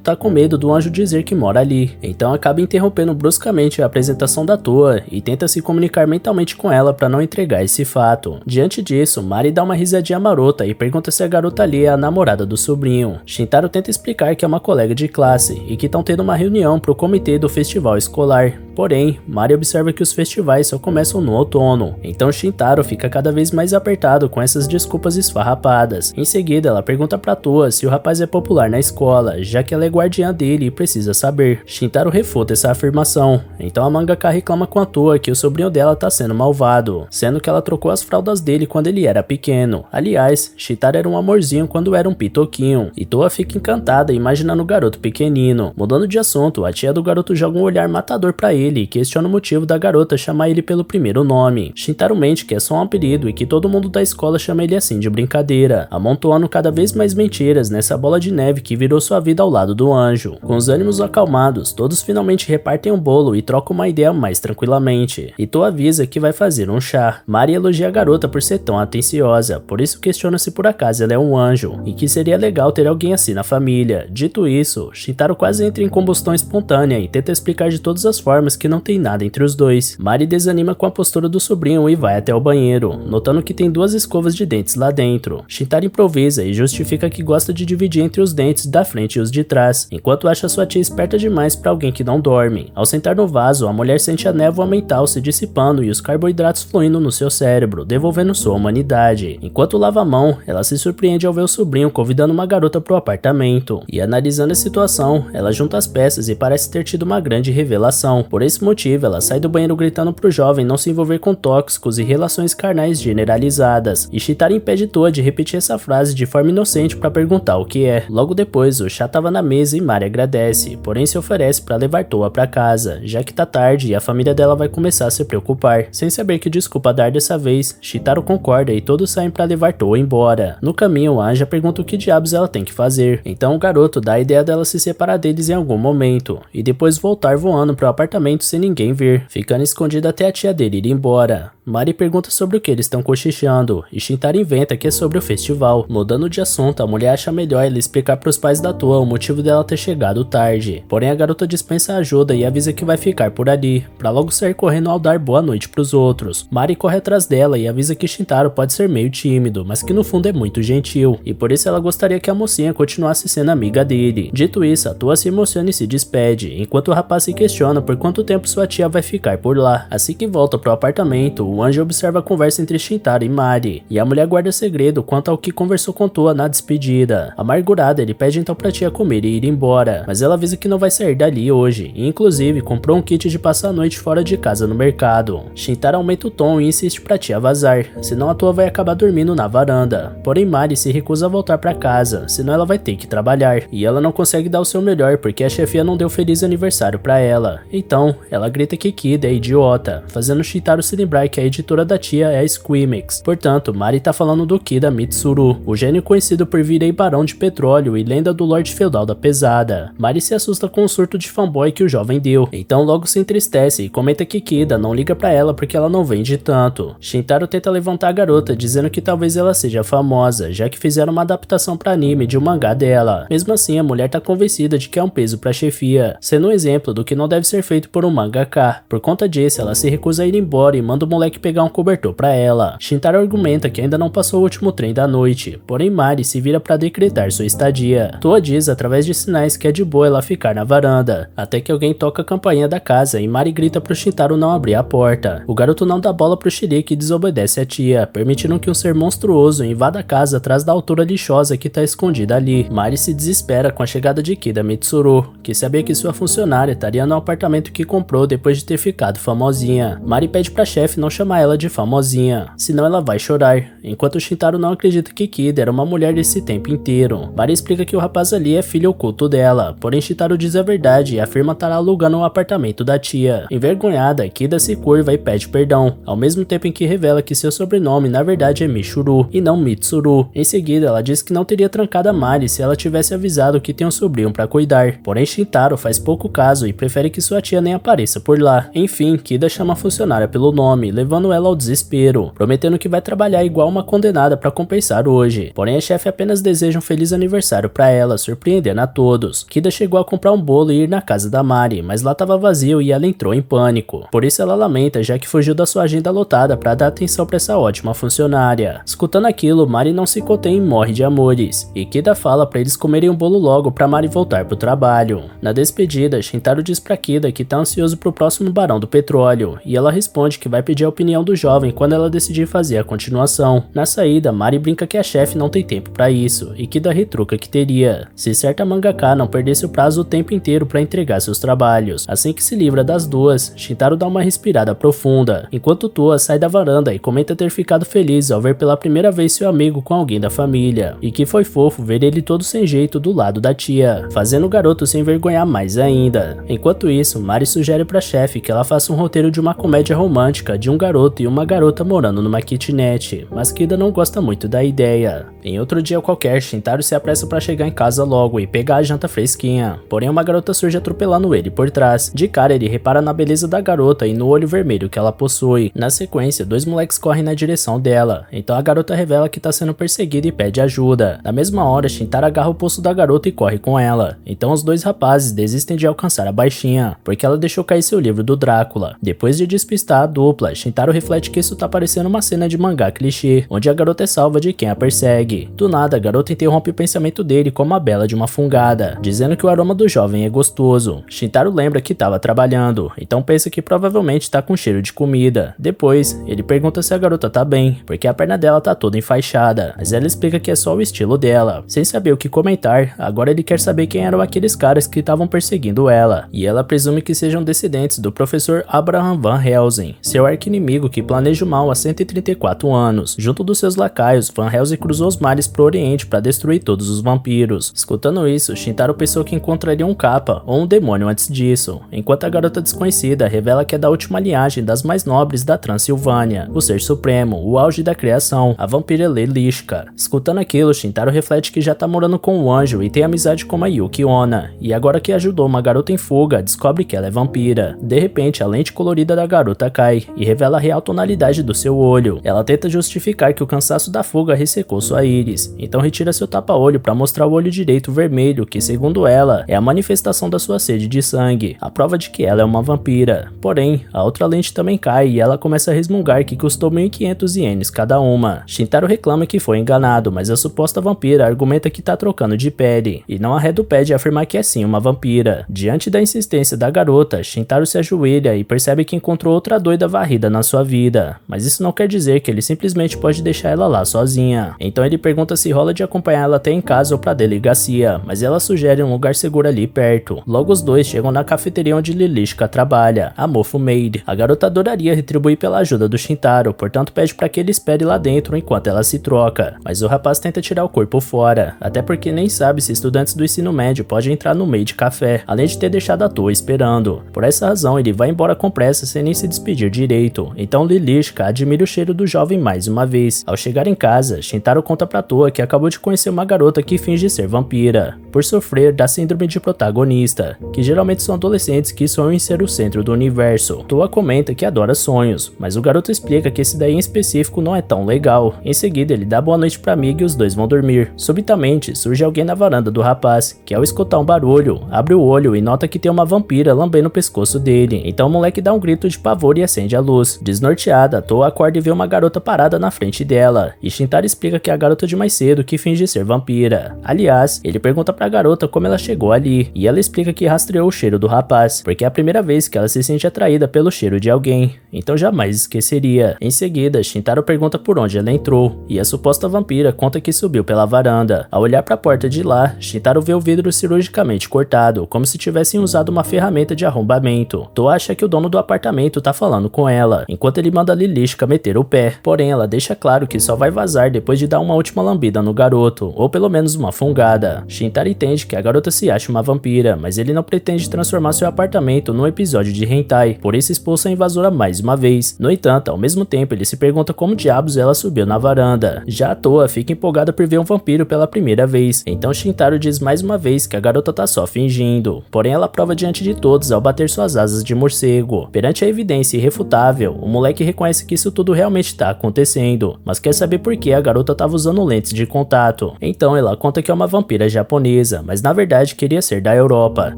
tá com medo do anjo dizer que mora ali, então acaba interrompendo bruscamente a apresentação da Toa e tenta se comunicar mentalmente com ela pra não entregar esse fato. Diante disso, Mari dá uma risadinha marota e pergunta se a garota ali é a namorada do sobrinho. Shintaro tenta explicar que é uma colega de classe e que estão tendo uma reunião pro comitê do festival escolar. Porém, Mari observa que os festivais só começam no outono, então Shintaro fica cada vez mais apertado com essas desculpas esfarrapadas. Em seguida, ela pergunta pra Toa se o rapaz é popular na escola, já que ela é guardiã dele e precisa saber. Shintaro refuta essa afirmação, então a mangaka reclama com a Toa que o sobrinho dela tá sendo malvado, sendo que ela trocou as fraldas dele quando ele era pequeno. Aliás, Shintaro era um amorzinho quando era um pitoquinho, e Toa fica encantada imaginando o garoto pequenino. Mudando de assunto, a tia do garoto joga um olhar matador pra ele e questiona o motivo da garota chamar ele pelo primeiro nome. Shintaro mente que é só um apelido e que todo mundo da escola chama ele assim de brincadeira, amontoando cada vez mais mentiras nessa bola de neve que virou sua vida ao lado do anjo. Com os ânimos acalmados, todos finalmente repartem um bolo e trocam uma ideia mais tranquilamente. Ito avisa que vai fazer um chá. Mari elogia a garota por ser tão atenciosa, por isso questiona se por acaso ela é um anjo, e que seria legal ter alguém assim na família. Dito isso, Shintaro quase entra em combustão espontânea e tenta explicar de todas as formas que não tem nada entre os dois. Mari desanima com a postura do sobrinho e vai até o banheiro, notando que tem 2 escovas de dentes lá dentro. Shintaro improvisa e justifica que gosta de dividir entre os dentes da frente e os de trás, enquanto acha sua tia esperta demais para alguém que não dorme. Ao sentar no vaso, a mulher sente a névoa mental se dissipando e os carboidratos fluindo no seu cérebro, devolvendo sua humanidade. Enquanto lava a mão, ela se surpreende ao ver o sobrinho convidando uma garota pro apartamento, e analisando a situação, ela junta as peças e parece ter tido uma grande revelação. Por esse motivo, ela sai do banheiro gritando pro jovem não se envolver com tóxicos e relações carnais generalizadas, e Shintaro impede Toa de repetir essa frase de forma inocente para perguntar o que é. Logo depois, o chá tava na mesa e Mari agradece, porém se oferece para levar Toa para casa, já que tá tarde e a família dela vai começar a se preocupar. Sem saber que desculpa dar dessa vez, Shintaro concorda e todos saem para levar Toa embora. No caminho, a Anja pergunta o que diabos ela tem que fazer, então o garoto dá a ideia dela se separar deles em algum momento, e depois voltar voando pro apartamento sem ninguém ver, ficando escondida até a tia dele ir embora. Mari pergunta sobre o que eles estão cochichando, e Shintaro inventa que é sobre o festival. Mudando de assunto, a mulher acha melhor ela explicar pros pais da Toa o motivo dela ter chegado tarde. Porém, a garota dispensa ajuda e avisa que vai ficar por ali, pra logo sair correndo ao dar boa noite pros outros. Mari corre atrás dela e avisa que Shintaro pode ser meio tímido, mas que no fundo é muito gentil, e por isso ela gostaria que a mocinha continuasse sendo amiga dele. Dito isso, a Toa se emociona e se despede, enquanto o rapaz se questiona por quanto tempo sua tia vai ficar por lá. Assim que volta pro apartamento, o anjo observa a conversa entre Shintaro e Mari, e a mulher guarda segredo quanto ao que conversou com Toa na despedida. Amargurada, ele pede então pra tia comer e ir embora, mas ela avisa que não vai sair dali hoje, e inclusive comprou um kit de passar a noite fora de casa no mercado. Shintaro aumenta o tom e insiste pra tia vazar, senão a Toa vai acabar dormindo na varanda. Porém, Mari se recusa a voltar pra casa, senão ela vai ter que trabalhar, e ela não consegue dar o seu melhor porque a chefia não deu feliz aniversário pra ela. Então, Então, ela grita que Kida é idiota, fazendo Shintaro se lembrar que a editora da tia é a Squeamix. Portanto, Mari tá falando do Kida Mitsuru, o gênio conhecido por virei barão de petróleo e lenda do Lorde Feudal da Pesada. Mari se assusta com o surto de fanboy que o jovem deu, então logo se entristece e comenta que Kida não liga pra ela porque ela não vende tanto. Shintaro tenta levantar a garota, dizendo que talvez ela seja famosa, já que fizeram uma adaptação pra anime de um mangá dela. Mesmo assim, a mulher tá convencida de que é um peso pra chefia, sendo um exemplo do que não deve ser feito por um mangaka. Por conta disso, ela se recusa a ir embora e manda o moleque pegar um cobertor pra ela. Shintaro argumenta que ainda não passou o último trem da noite, porém Mari se vira pra decretar sua estadia. Toa diz através de sinais que é de boa ela ficar na varanda, até que alguém toca a campainha da casa e Mari grita pro Shintaro não abrir a porta. O garoto não dá bola pro Shiriki e desobedece a tia, permitindo que um ser monstruoso invada a casa atrás da altura lixosa que tá escondida ali. Mari se desespera com a chegada de Kida Mitsuru, que sabia que sua funcionária estaria no apartamento que comprou depois de ter ficado famosinha. Mari pede pra chefe não chamar ela de famosinha, senão ela vai chorar, enquanto Shintaro não acredita que Kida era uma mulher desse tempo inteiro. Mari explica que o rapaz ali é filho oculto dela, porém Shintaro diz a verdade e afirma estar alugando o apartamento da tia. Envergonhada, Kida se curva e pede perdão, ao mesmo tempo em que revela que seu sobrenome na verdade é Michuru e não Mitsuru. Em seguida, ela diz que não teria trancado a Mari se ela tivesse avisado que tem um sobrinho pra cuidar, porém Shintaro faz pouco caso e prefere que sua tia nem apareça por lá. Enfim, Kida chama a funcionária pelo nome, levando ela ao desespero, prometendo que vai trabalhar igual uma condenada pra compensar hoje. Porém a chefe apenas deseja um feliz aniversário pra ela, surpreendendo a todos. Kida chegou a comprar um bolo e ir na casa da Mari, mas lá tava vazio e ela entrou em pânico. Por isso ela lamenta, já que fugiu da sua agenda lotada pra dar atenção pra essa ótima funcionária. Escutando aquilo, Mari não se contém e morre de amores, e Kida fala pra eles comerem um bolo logo pra Mari voltar pro trabalho. Na despedida, Shintaro diz pra Kida que tá ansioso pro próximo barão do petróleo, e ela responde que vai pedir a opinião do jovem quando ela decidir fazer a continuação. Na saída, Mari brinca que a chefe não tem tempo pra isso, e Kida retruca que teria, se certa mangaka não perdesse o prazo o tempo inteiro pra entregar seus trabalhos. Assim que se livra das duas, Shintaro dá uma respirada profunda, enquanto Toa sai da varanda e comenta ter ficado feliz ao ver pela primeira vez seu amigo com alguém da família, e que foi fofo ver ele todo sem jeito do lado da tia, fazendo o garoto se envergonhar mais ainda. Enquanto isso, Mari sugere pra chefe que ela faça um roteiro de uma comédia romântica de um garoto e uma garota morando numa kitnet, mas Kida não gosta muito da ideia. Em outro dia qualquer, Shintaro se apressa pra chegar em casa logo e pegar a janta fresquinha, porém uma garota surge atropelando ele por trás. De cara ele repara na beleza da garota e no olho vermelho que ela possui. Na sequência, dois moleques correm na direção dela, então a garota revela que tá sendo perseguida e pede ajuda. Na mesma hora, Shintaro agarra o pulso da garota e corre com ela, então os dois rapazes desistem de alcançar a baixinha, porque ela deixou cair seu livro do Drácula. Depois de despistar a dupla, Shintaro reflete que isso tá parecendo uma cena de mangá clichê, onde a garota é salva de quem a persegue. Do nada, a garota interrompe o pensamento dele com uma bela de uma fungada, dizendo que o aroma do jovem é gostoso. Shintaro lembra que estava trabalhando, então pensa que provavelmente tá com cheiro de comida. Depois, ele pergunta se a garota tá bem, porque a perna dela tá toda enfaixada, mas ela explica que é só o estilo dela. Sem saber o que comentar, agora ele quer saber quem eram aqueles caras que estavam perseguindo ela, e ela presume que sejam descendentes do professor Abraham Van Helsing, seu arqui-inimigo que planeja o mal há 134 anos. Junto dos seus lacaios, Van Helsing cruzou os mares pro oriente para destruir todos os vampiros. Escutando isso, Shintaro pensou que encontraria um Kappa ou um demônio antes disso, enquanto a garota desconhecida revela que é da última linhagem das mais nobres da Transilvânia, o Ser Supremo, o auge da criação, a vampira Lelishka. Escutando aquilo, Shintaro reflete que já tá morando com o anjo e tem amizade com a Yuki Onna, e agora que ajudou uma garota em fuga, descobre que ela é vampira. De repente, a lente colorida da garota cai e revela a real tonalidade do seu olho. Ela tenta justificar que o cansaço da fuga ressecou sua íris, então retira seu tapa-olho para mostrar o olho direito vermelho, que segundo ela, é a manifestação da sua sede de sangue, a prova de que ela é uma vampira. Porém, a outra lente também cai e ela começa a resmungar que custou 1.500 ienes cada uma. Shintaro reclama que foi enganado, mas a suposta vampira argumenta que tá trocando de pele, e não arreda o pé de afirmar que é sim uma vampira. Diante da insistência da garota, Shintaro se ajoelha e percebe que encontrou outra doida varrida na sua vida, mas isso não quer dizer que ele simplesmente pode deixar ela lá sozinha. Então ele pergunta se rola de acompanhar ela até em casa ou pra delegacia, mas ela sugere um lugar seguro ali perto. Logo os dois chegam na cafeteria onde Lelishka trabalha, a Mofo Maid. A garota adoraria retribuir pela ajuda do Shintaro, portanto pede pra que ele espere lá dentro enquanto ela se troca, mas o rapaz tenta tirar o corpo fora, até porque nem sabe se estudantes do ensino médio podem entrar no Maid Café, além de ter deixado à toa esperando. garoto. Por essa razão, ele vai embora com pressa sem nem se despedir direito. Então Lilishka admira o cheiro do jovem mais uma vez. Ao chegar em casa, Shintaro conta pra Toa que acabou de conhecer uma garota que finge ser vampira, por sofrer da síndrome de protagonista, que geralmente são adolescentes que sonham em ser o centro do universo. Toa comenta que adora sonhos, mas o garoto explica que esse daí em específico não é tão legal. Em seguida, ele dá boa noite pra amiga e os dois vão dormir. Subitamente, surge alguém na varanda do rapaz, que ao escutar um barulho, abre o olho e nota que tem uma vampira lambendo o pescoço dele. Então o moleque dá um grito de pavor e acende a luz. Desnorteada, Toa acorda e vê uma garota parada na frente dela, e Shintaro explica que é a garota de mais cedo que finge ser vampira. Aliás, ele pergunta pra garota como ela chegou ali, e ela explica que rastreou o cheiro do rapaz, porque é a primeira vez que ela se sente atraída pelo cheiro de alguém, então jamais esqueceria. Em seguida, Shintaro pergunta por onde ela entrou, e a suposta vampira conta que subiu pela varanda. Ao olhar pra porta de lá, Shintaro vê o vidro cirurgicamente cortado, como se tivessem usado uma ferramenta de arrombamento. Toa acha que o dono do apartamento tá falando com ela, enquanto ele manda Lilishka meter o pé, porém ela deixa claro que só vai vazar depois de dar uma última lambida no garoto, ou pelo menos uma fungada. Shintaro entende que a garota se acha uma vampira, mas ele não pretende transformar seu apartamento num episódio de hentai, por isso expulsa a invasora mais uma vez. No entanto, ao mesmo tempo ele se pergunta como diabos ela subiu na varanda. Já a Toa fica empolgada por ver um vampiro pela primeira vez, então Shintaro diz mais uma vez que a garota tá só fingindo, porém ela prova diante de todos ao bater suas asas de morcego. Perante a evidência irrefutável, o moleque reconhece que isso tudo realmente tá acontecendo, mas quer saber por que a garota tava usando lentes de contato. Então ela conta que é uma vampira japonesa, mas na verdade queria ser da Europa.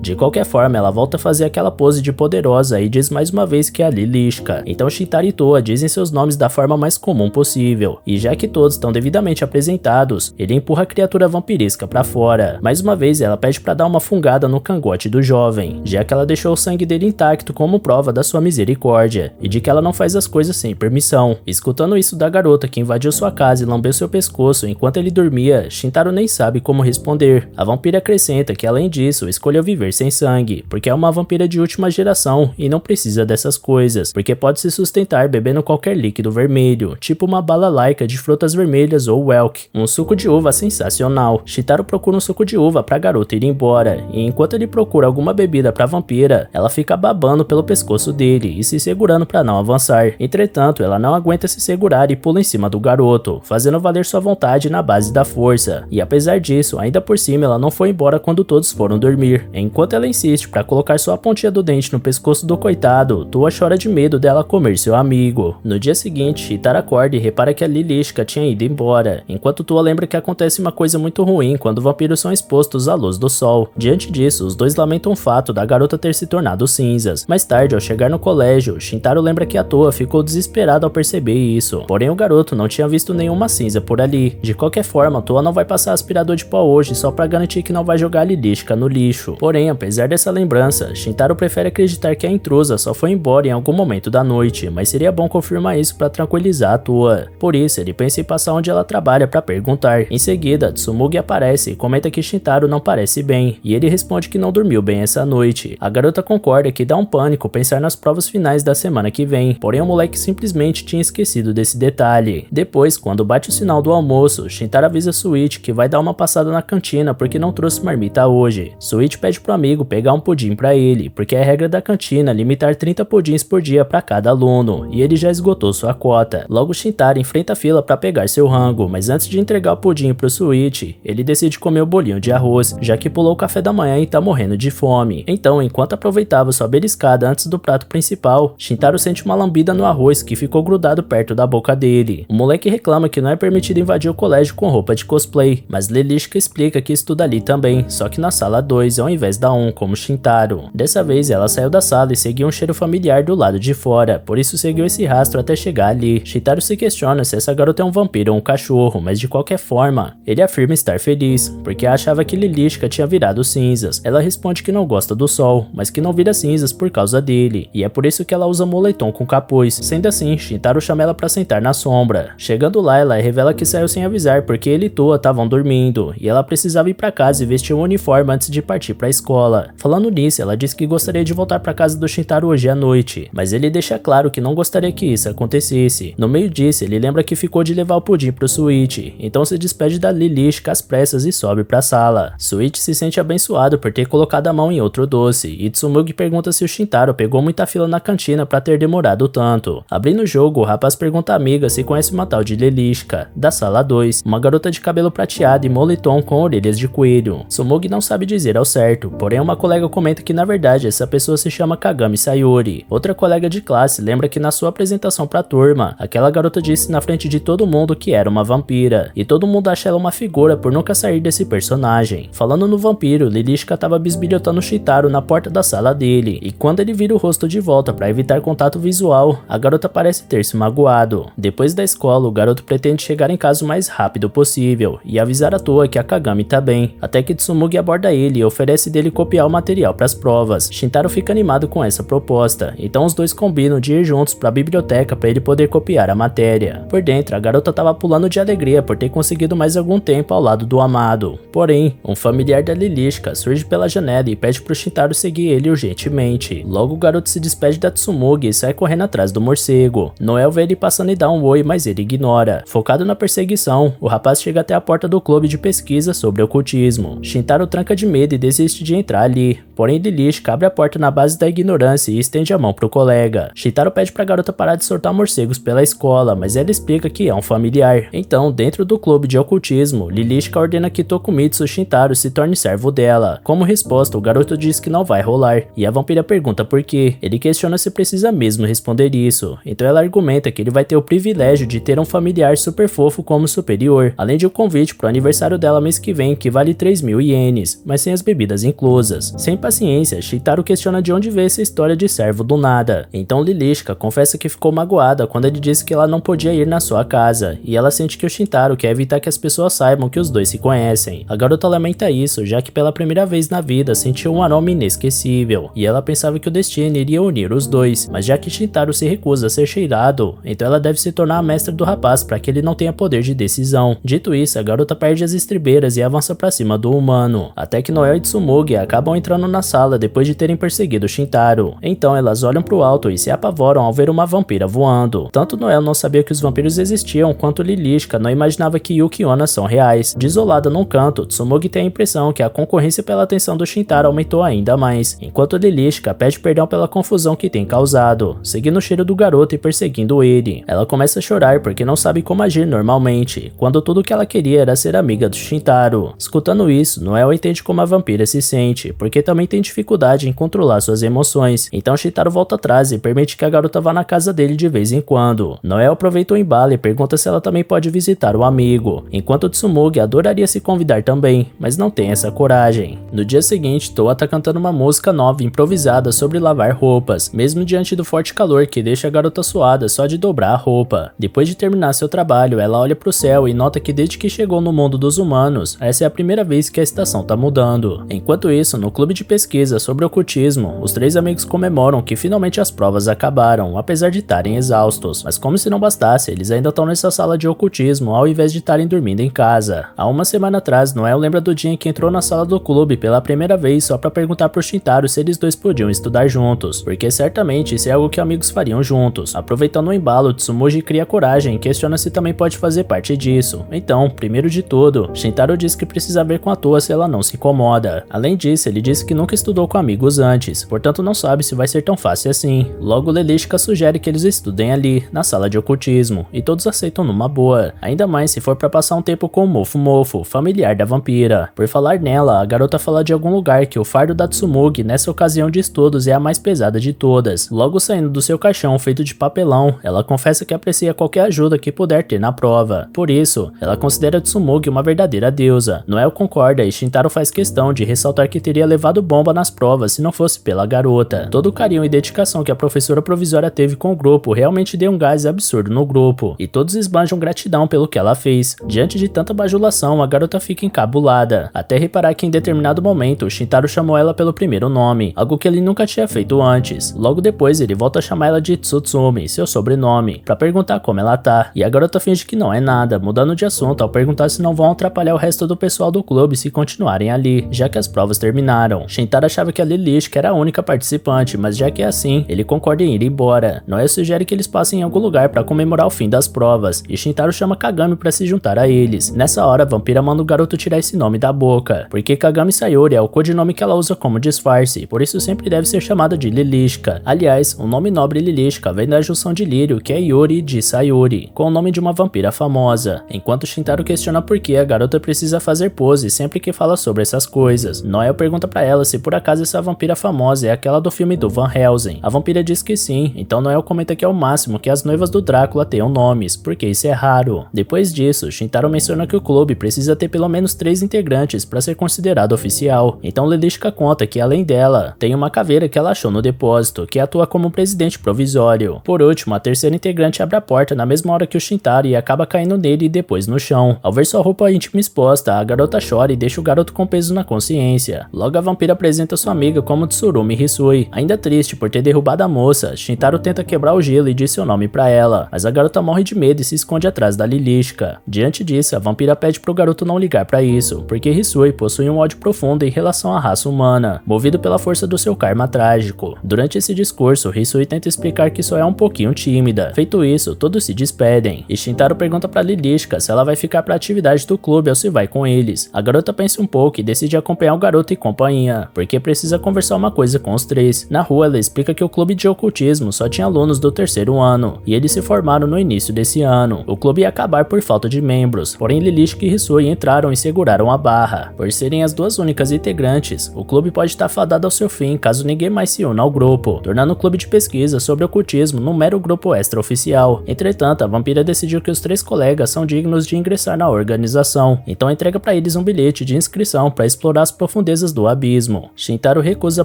De qualquer forma, ela volta a fazer aquela pose de poderosa e diz mais uma vez que é a Lilishka. Então Shintaro e Toa dizem seus nomes da forma mais comum possível, e já que todos estão devidamente apresentados, ele empurra a criatura vampiresca pra fora. Mais uma vez ela pede pra dar uma fungada no cangote do jovem, já que ela deixou o sangue dele intacto como prova da sua misericórdia, e de que ela não faz as coisas sem permissão. Escutando isso da garota que invadiu sua casa e lambeu seu pescoço enquanto ele dormia, Shintaro nem sabe como responder. A vampira acrescenta que além disso, escolheu viver sem sangue, porque é uma vampira de última geração e não precisa dessas coisas, porque pode se sustentar bebendo qualquer líquido vermelho, tipo uma balalaica de frutas vermelhas ou Welk, um suco de uva sensacional. Shintaro procura um suco de uva pra garota ir embora, e enquanto ele procura alguma bebida pra vampira, ela fica babando pelo pescoço dele e se segurando pra não avançar. Entretanto, ela não aguenta se segurar e pula em cima do garoto, fazendo valer sua vontade na base da força. E apesar disso, ainda por cima ela não foi embora quando todos foram dormir. Enquanto ela insiste pra colocar sua pontinha do dente no pescoço do coitado, Toa chora de medo dela comer seu amigo. No dia seguinte, Shintaro acorda e repara que a Lilishka tinha ido embora, enquanto Toa lembra que acontece uma coisa muito ruim quando vampiros são expostos à luz do sol. Diante disso, os dois lamentam o fato da garota ter se tornado cinzas. Mais tarde, ao chegar no colégio, Shintaro lembra que a Toa ficou desesperada ao perceber isso, porém o garoto não tinha visto nenhuma cinza por ali. De qualquer forma, Toa não vai passar aspirador de pó hoje só pra garantir que não vai jogar a Lilishka no lixo. Porém, apesar dessa lembrança, Shintaro prefere acreditar que a intrusa só foi embora em algum momento da noite, mas seria bom confirmar isso pra tranquilizar a Toa. Por isso, ele pensa em passar onde ela trabalha pra perguntar. Em seguida, Tsumugi aparece e comenta que Shintaro não parece bem, e ele responde que não dormiu bem essa noite. A garota concorda que dá um pânico pensar nas provas finais da semana que vem, porém o moleque simplesmente tinha esquecido desse detalhe. Depois, quando bate o sinal do almoço, Shintaro avisa Suichi que vai dar uma passada na cantina porque não trouxe marmita hoje. Suichi pede pro amigo pegar um pudim pra ele, porque é regra da cantina limitar 30 pudins por dia pra cada aluno, e ele já esgotou sua cota. Logo Shintaro enfrenta a fila pra pegar seu rango, mas antes de entregar o pudim pro Suichi, ele decide comer o bolinho de arroz, já que pulou o café da manhã e tá morrendo de fome. Então, enquanto aproveitava sua beliscada antes do prato principal, Shintaro sente uma lambida no arroz que ficou grudado perto da boca dele. O moleque reclama que não é permitido invadir o colégio com roupa de cosplay, mas Lilishka explica que estuda ali também, só que na sala 2 ao invés da 1, como Shintaro. Dessa vez ela saiu da sala e seguiu um cheiro familiar do lado de fora, por isso seguiu esse rastro até chegar ali. Shintaro se questiona se essa garota é um vampiro ou um cachorro, mas de qualquer forma, ele afirma estar feliz, porque achava que Lilishka tinha virado cinzas. Ela responde que não gosta do sol, mas que não vira cinzas por causa dele, e é por isso que ela usa moletom com capuz. Sendo assim, Shintaro chama ela pra sentar na sombra. Chegando lá, ela revela que saiu sem avisar porque ele e Toa estavam dormindo, e ela precisava ir pra casa e vestir um uniforme antes de partir pra escola. Falando nisso, ela diz que gostaria de voltar pra casa do Shintaro hoje à noite, mas ele deixa claro que não gostaria que isso acontecesse. No meio disso, ele lembra que ficou de levar o pudim pro Suichi, então se despede da Lilishka às pressas e sobe pra sala. Suichi se sente abençoado por ter colocado a mão em outro doce, e Tsumugi Tsumugi pergunta se o Shintaro pegou muita fila na cantina pra ter demorado tanto. Abrindo o jogo, o rapaz pergunta à amiga se conhece uma tal de Lilishka, da sala 2, uma garota de cabelo prateado e moletom com orelhas de coelho. Tsumugi não sabe dizer ao certo, porém uma colega comenta que na verdade essa pessoa se chama Kagami Sayori. Outra colega de classe lembra que na sua apresentação pra turma, aquela garota disse na frente de todo mundo que era uma vampira, e todo mundo acha ela uma figura por nunca sair desse personagem. Falando no vampiro, Lilishka tava bisbilhotando o Shintaro na porta da sala dele, e quando ele vira o rosto de volta para evitar contato visual, a garota parece ter se magoado. Depois da escola, o garoto pretende chegar em casa o mais rápido possível e avisar à toa que a Kagami tá bem, até que Tsumugi aborda ele e oferece dele copiar o material para as provas. Shintaro fica animado com essa proposta, então os dois combinam de ir juntos para a biblioteca para ele poder copiar a matéria. Por dentro, a garota tava pulando de alegria por ter conseguido mais algum tempo ao lado do amado. Porém, um familiar da Lilishka surge pela janela e pede pro Shintaro seguir ele urgentemente. Logo o garoto se despede da Tsumugi e sai correndo atrás do morcego. Noel vê ele passando e dá um oi, mas ele ignora. Focado na perseguição, o rapaz chega até a porta do clube de pesquisa sobre ocultismo. Shintaro tranca de medo e desiste de entrar ali. Porém Lilishka abre a porta na base da ignorância e estende a mão pro colega. Shintaro pede pra garota parar de soltar morcegos pela escola, mas ela explica que é um familiar. Então, dentro do clube de ocultismo, Lilishka ordena que Tokumitsu Shintaro se torne servo dela. Como resposta, o garoto diz que não vai rolar, e a vampira pergunta por quê. Ele questiona se precisa mesmo responder isso, então ela argumenta que ele vai ter o privilégio de ter um familiar super fofo como superior, além de um convite pro aniversário dela mês que vem que vale 3.000 ienes, mas sem as bebidas inclusas. Sem paciência, Shintaro questiona de onde veio essa história de servo do nada. Então Lilishka confessa que ficou magoada quando ele disse que ela não podia ir na sua casa, e ela sente que o Shintaro quer evitar que as pessoas saibam que os dois se conhecem. A garota lamenta isso, já que pela primeira vez na vida sentiu um aroma inesquecível, e ela pensava que o destino iria unir os dois, mas já que Shintaro se recusa a ser cheirado, então ela deve se tornar a mestra do rapaz para que ele não tenha poder de decisão. Dito isso, a garota perde as estribeiras e avança para cima do humano, até que Noel e Tsumugi acabam entrando na sala depois de terem perseguido Shintaro. Então elas olham pro alto e se apavoram ao ver uma vampira voando. Tanto Noel não sabia que os vampiros existiam, quanto Lilishka não imaginava que Yuki e Onna são reais. Desolada num canto, Tsumugi tem a impressão que a concorrência pela atenção do Shintaro aumentou ainda mais, enquanto Lilishka pede perdão pela confusão que tem causado, seguindo o cheiro do garoto e perseguindo ele. Ela começa a chorar porque não sabe como agir normalmente, quando tudo que ela queria era ser amiga do Shintaro. Escutando isso, Noel entende como a vampira se sente, porque também tem dificuldade em controlar suas emoções, então Shintaro volta atrás e permite que a garota vá na casa dele de vez em quando. Noel aproveita o embalo e pergunta se ela também pode visitar o amigo, enquanto Tsumugi adoraria se convidar também, mas não tem essa coragem. No dia seguinte, Toa tá cantando uma música nova improvisada sobre lavar roupas, mesmo diante do forte calor que deixa a garota suada só de dobrar a roupa. Depois de terminar seu trabalho, ela olha pro céu e nota que desde que chegou no mundo dos humanos, essa é a primeira vez que a estação tá mudando. Enquanto isso, no clube de pesquisa sobre ocultismo, os três amigos comemoram que finalmente as provas acabaram, apesar de estarem exaustos. Mas como se não bastasse, eles ainda estão nessa sala de ocultismo ao invés de estarem dormindo em casa. Há uma semana atrás, Noel lembra do dia em que entrou na sala do clube pela primeira vez só pra perguntar pro Shintaro se eles dois podiam estudar juntos, porque certamente isso é algo que amigos fariam juntos. Aproveitando o embalo, Tsumugi cria coragem e questiona se também pode fazer parte disso. Então, primeiro de tudo, Shintaro diz que precisa ver com a Toa se ela não se incomoda. Além disso, ele disse que nunca estudou com amigos antes, portanto não sabe se vai ser tão fácil assim. Logo, Lilishka sugere que eles estudem ali, na sala de ocultismo, e todos aceitam numa boa, ainda mais se for pra passar um tempo com o Mofo, familiar da vampira. Por falar nela, a garota fala de algum lugar que o fardo da Tsumugi nessa ocasião de estudos é a mais pesada de todas. Logo saindo do seu caixão feito de papelão, ela confessa que aprecia qualquer ajuda que puder ter na prova. Por isso, ela considera Tsumugi uma verdadeira deusa. Noel concorda e Shintaro faz questão de ressaltar que teria levado bomba nas provas se não fosse pela garota. Todo o carinho e dedicação que a professora provisória teve com o grupo realmente deu um gás absurdo no grupo, e todos esbanjam gratidão pelo que ela fez. Diante de tanta bajulação, a garota fica encabulada, até reparar que em determinado momento, Shintaro chamou ela pelo primeiro nome, algo que ele nunca tinha feito antes. Logo depois, ele volta a chamar ela de Tsutsumi, seu sobrenome, pra perguntar como ela tá, e a garota finge que não é nada, mudando de assunto ao perguntar se não vão atrapalhar o resto do pessoal do clube se continuarem ali, já que as provas terminaram. Shintaro achava que a Lilishka era a única participante, mas já que é assim, ele concorda em ir embora. Noel sugere que eles passem em algum lugar pra comemorar o fim das provas, e Shintaro chama Kagami pra se juntar a eles. Nessa hora, a vampira manda o garoto tirar esse nome da boca, porque Kagami Sayori é o codinome que ela usa como disfarce, transformar-se, por isso sempre deve ser chamada de Lilishka. Aliás, o nome nobre Lilishka vem da junção de lírio, que é Yuri de Sayuri, com o nome de uma vampira famosa. Enquanto Shintaro questiona por que a garota precisa fazer pose sempre que fala sobre essas coisas, Noel pergunta pra ela se por acaso essa vampira famosa é aquela do filme do Van Helsing. A vampira diz que sim, então Noel comenta que é o máximo que as noivas do Drácula tenham nomes, porque isso é raro. Depois disso, Shintaro menciona que o clube precisa ter pelo menos 3 integrantes para ser considerado oficial. Então Lilishka conta que além dela, tem uma caveira que ela achou no depósito, que atua como presidente provisório. Por último, a terceira integrante abre a porta na mesma hora que o Shintaro e acaba caindo nele e depois no chão. Ao ver sua roupa íntima exposta, a garota chora e deixa o garoto com peso na consciência. Logo a vampira apresenta sua amiga como Tsurumi Hisui. Ainda triste por ter derrubado a moça, Shintaro tenta quebrar o gelo e diz seu nome pra ela, mas a garota morre de medo e se esconde atrás da Lilishka. Diante disso, a vampira pede pro garoto não ligar pra isso, porque Hisui possui um ódio profundo em relação à raça humana, movido pela força do seu karma trágico. Durante esse discurso, Hisui tenta explicar que só é um pouquinho tímida. Feito isso, todos se despedem, e Shintaro pergunta pra Lilishka se ela vai ficar pra atividade do clube ou se vai com eles. A garota pensa um pouco e decide acompanhar o garoto e companhia, porque precisa conversar uma coisa com os três. Na rua, ela explica que o clube de ocultismo só tinha alunos do terceiro ano, e eles se formaram no início desse ano. O clube ia acabar por falta de membros, porém Lilishka e Hisui entraram e seguraram a barra. Por serem as duas únicas integrantes, o clube pode estar fadado ao seu fim caso ninguém mais se una ao grupo, tornando o clube de pesquisa sobre ocultismo num mero grupo extraoficial. Entretanto, a vampira decidiu que os 3 colegas são dignos de ingressar na organização, então entrega para eles um bilhete de inscrição para explorar as profundezas do abismo. Shintaro recusa a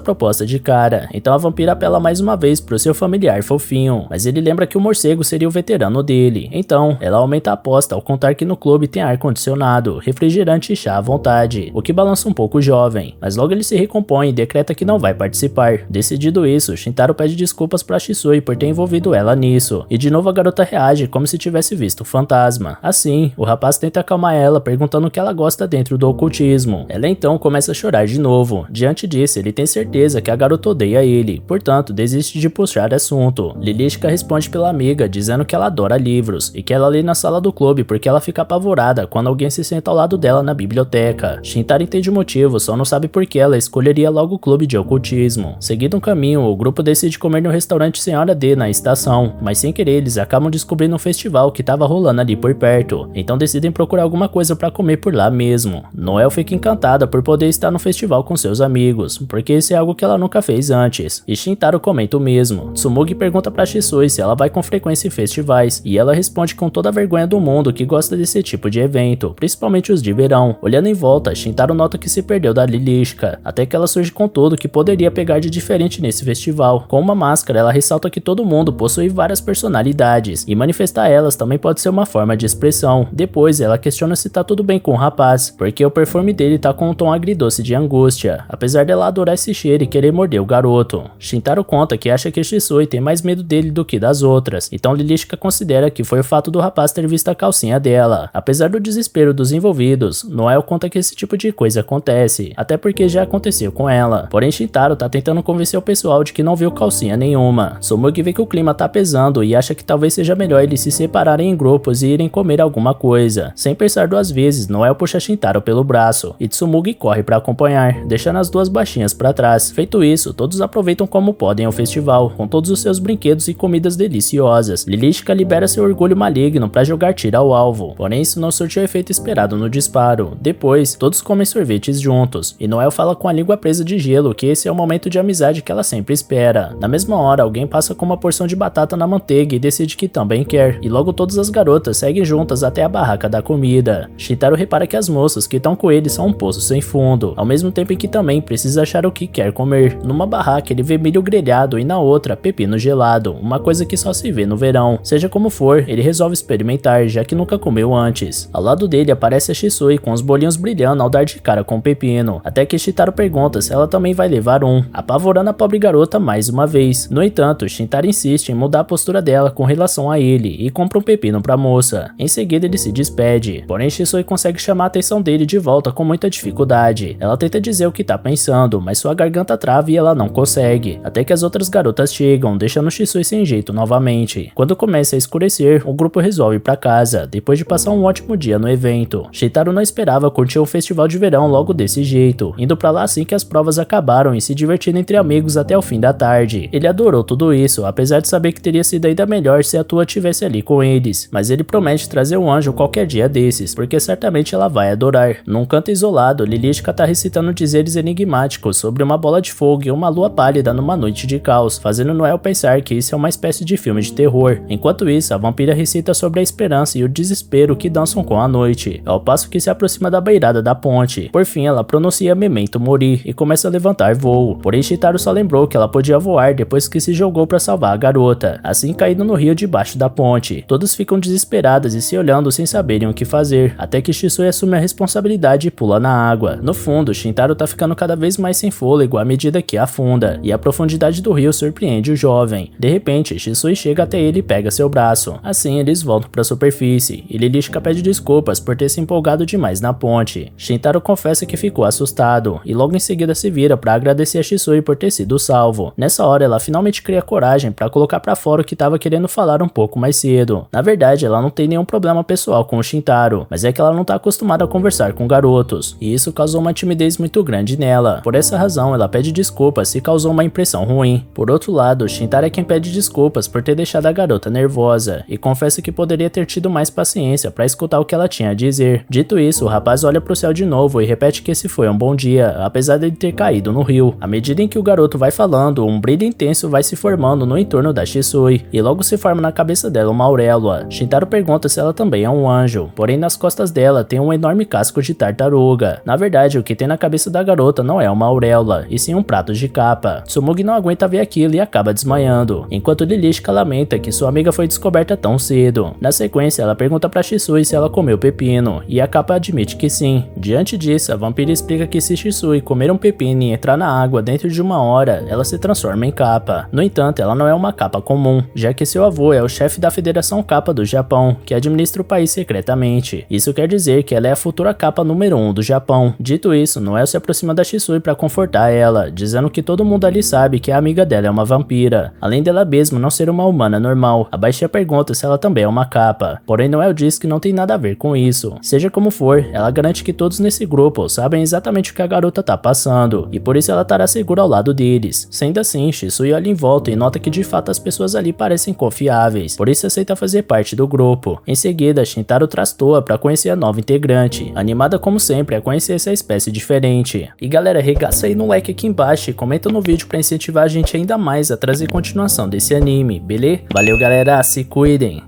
proposta de cara, então a vampira apela mais uma vez pro seu familiar fofinho, mas ele lembra que o morcego seria o veterano dele, então ela aumenta a aposta ao contar que no clube tem ar-condicionado, refrigerante e chá à vontade, o que balança um pouco o jovem, mas logo ele se recompõe e decreta que não vai participar. Decidido isso, Shintaro pede desculpas pra Hisui por ter envolvido ela nisso, e de novo a garota reage como se tivesse visto o fantasma. Assim, o rapaz tenta acalmar ela perguntando o que ela gosta dentro do ocultismo. Ela então começa a chorar de novo. Diante disso, ele tem certeza que a garota odeia ele, portanto desiste de puxar assunto. Lilishka responde pela amiga, dizendo que ela adora livros, e que ela lê na sala do clube porque ela fica apavorada quando alguém se senta ao lado dela na biblioteca. Shintaro entende o motivo, só não sabe por que ela escolheria logo o clube de ocultismo. Seguindo um caminho, o grupo decide comer no restaurante Senhora D na estação, mas sem querer eles acabam descobrindo um festival que estava rolando ali por perto, então decidem procurar alguma coisa para comer por lá mesmo. Noel fica encantada por poder estar no festival com seus amigos, porque isso é algo que ela nunca fez antes, e Shintaro comenta o mesmo. Tsumugi pergunta pra Hisui se ela vai com frequência em festivais, e ela responde com toda a vergonha do mundo que gosta desse tipo de evento, principalmente os de verão. Olhando em volta, Shintaro nota que se perdeu da Lilishka, até que ela surge com tudo que poderia pegar de diferente nesse festival. Com uma máscara, ela ressalta que todo mundo possui várias personalidades, e manifestar elas também pode ser uma forma de expressão. Depois, ela questiona se tá tudo bem com o rapaz, porque o perfume dele tá com um tom agridoce de angústia, apesar dela adorar esse cheiro e querer morder o garoto. Shintaro conta que acha que Hisui tem mais medo dele do que das outras, então Lilishka considera que foi o fato do rapaz ter visto a calcinha dela. Apesar do desespero dos envolvidos, Noel conta que esse tipo de coisa acontece, até porque já aconteceu com ela. Porém, Shintaro tá tentando convencer o pessoal de que não viu calcinha nenhuma. Tsumugi vê que o clima tá pesando e acha que talvez seja melhor eles se separarem em grupos e irem comer alguma coisa. Sem pensar 2 vezes, Noel puxa Shintaro pelo braço, e Tsumugi corre pra acompanhar, deixando as 2 baixinhas pra trás. Feito isso, todos aproveitam como podem o festival, com todos os seus brinquedos e comidas deliciosas. Lilishka libera seu orgulho maligno pra jogar tiro ao alvo, porém isso não surtiu o efeito esperado no disparo. Depois, todos comem sorvetes juntos, e Noel fala com a língua presa de gelo que esse é o momento de amizade que ela sempre espera. Na mesma hora, alguém passa com uma porção de batata na manteiga e decide que também quer, e logo todas as garotas seguem juntas até a barraca da comida. Shintaro repara que as moças que estão com ele são um poço sem fundo, ao mesmo tempo em que também precisa achar o que quer comer. Numa barraca ele vê milho grelhado e na outra pepino gelado, uma coisa que só se vê no verão. Seja como for, ele resolve experimentar, já que nunca comeu antes. Ao lado dele aparece a Hisui com os bolinhos brilhando ao dar de cara com o pepino, até que Shintaro pergunta se ela também vai levar um, apavorando a pobre garota mais uma vez. No entanto, Shintaro insiste em mudar a postura dela com relação a ele e compra um pepino pra moça. Em seguida ele se despede, porém Hisui consegue chamar a atenção dele de volta com muita dificuldade. Ela tenta dizer o que tá pensando, mas sua garganta trava e ela não consegue, até que as outras garotas chegam, deixando Hisui sem jeito novamente. Quando começa a escurecer, o grupo resolve ir pra casa, depois de passar um ótimo dia no evento. Shintaro não esperava curtir um festival de verão logo desse jeito, indo pra lá assim que as provas acabaram acabaram em se divertindo entre amigos até o fim da tarde. Ele adorou tudo isso, apesar de saber que teria sido ainda melhor se a Tua estivesse ali com eles, mas ele promete trazer um anjo qualquer dia desses, porque certamente ela vai adorar. Num canto isolado, Lilithka tá recitando dizeres enigmáticos sobre uma bola de fogo e uma lua pálida numa noite de caos, fazendo Noel pensar que isso é uma espécie de filme de terror. Enquanto isso, a vampira recita sobre a esperança e o desespero que dançam com a noite, ao passo que se aproxima da beirada da ponte. Por fim, ela pronuncia Memento Mori e começa a levantar voo, porém Shintaro só lembrou que ela podia voar depois que se jogou para salvar a garota, assim caindo no rio debaixo da ponte. Todos ficam desesperados e se olhando sem saberem o que fazer, até que Shisui assume a responsabilidade e pula na água. No fundo, Shintaro tá ficando cada vez mais sem fôlego à medida que afunda, e a profundidade do rio surpreende o jovem. De repente, Shisui chega até ele e pega seu braço. Assim, eles voltam para a superfície, e Lilithka pede desculpas por ter se empolgado demais na ponte. Shintaro confessa que ficou assustado, e logo em seguida se vira para agradecer a Shisui por ter sido salvo. Nessa hora, ela finalmente cria coragem para colocar para fora o que estava querendo falar um pouco mais cedo. Na verdade, ela não tem nenhum problema pessoal com o Shintaro, mas é que ela não tá acostumada a conversar com garotos, e isso causou uma timidez muito grande nela. Por essa razão, ela pede desculpas se causou uma impressão ruim. Por outro lado, Shintaro é quem pede desculpas por ter deixado a garota nervosa, e confessa que poderia ter tido mais paciência para escutar o que ela tinha a dizer. Dito isso, o rapaz olha pro céu de novo e repete que esse foi um bom dia, apesar de ter caído no rio. À medida em que o garoto vai falando, um brilho intenso vai se formando no entorno da Shisui, e logo se forma na cabeça dela uma auréola. Shintaro pergunta se ela também é um anjo, porém nas costas dela tem um enorme casco de tartaruga. Na verdade, o que tem na cabeça da garota não é uma auréola, e sim um prato de capa. Tsumugi não aguenta ver aquilo e acaba desmaiando, enquanto Lilithka lamenta que sua amiga foi descoberta tão cedo. Na sequência, ela pergunta pra Shisui se ela comeu pepino, e a capa admite que sim. Diante disso, a vampira explica que se Shisui comer um pepino e entrar na água dentro de uma hora, ela se transforma em capa. No entanto, ela não é uma capa comum, já que seu avô é o chefe da Federação Capa do Japão, que administra o país secretamente. Isso quer dizer que ela é a futura capa número 1 do Japão. Dito isso, Noel se aproxima da Shisui para confortar ela, dizendo que todo mundo ali sabe que a amiga dela é uma vampira, além dela mesma não ser uma humana normal. A baixinha pergunta se ela também é uma capa, porém Noel diz que não tem nada a ver com isso. Seja como for, ela garante que todos nesse grupo sabem exatamente o que a garota tá passando, e por isso ela estará segura ao lado deles. Sendo assim, Shisui olha em volta e nota que de fato as pessoas ali parecem confiáveis, por isso aceita fazer parte do grupo. Em seguida, Shintaro traz Toa para conhecer a nova integrante, animada como sempre a conhecer essa espécie diferente. E galera, regaça aí no like aqui embaixo e comenta no vídeo para incentivar a gente ainda mais a trazer continuação desse anime, beleza? Valeu galera, se cuidem!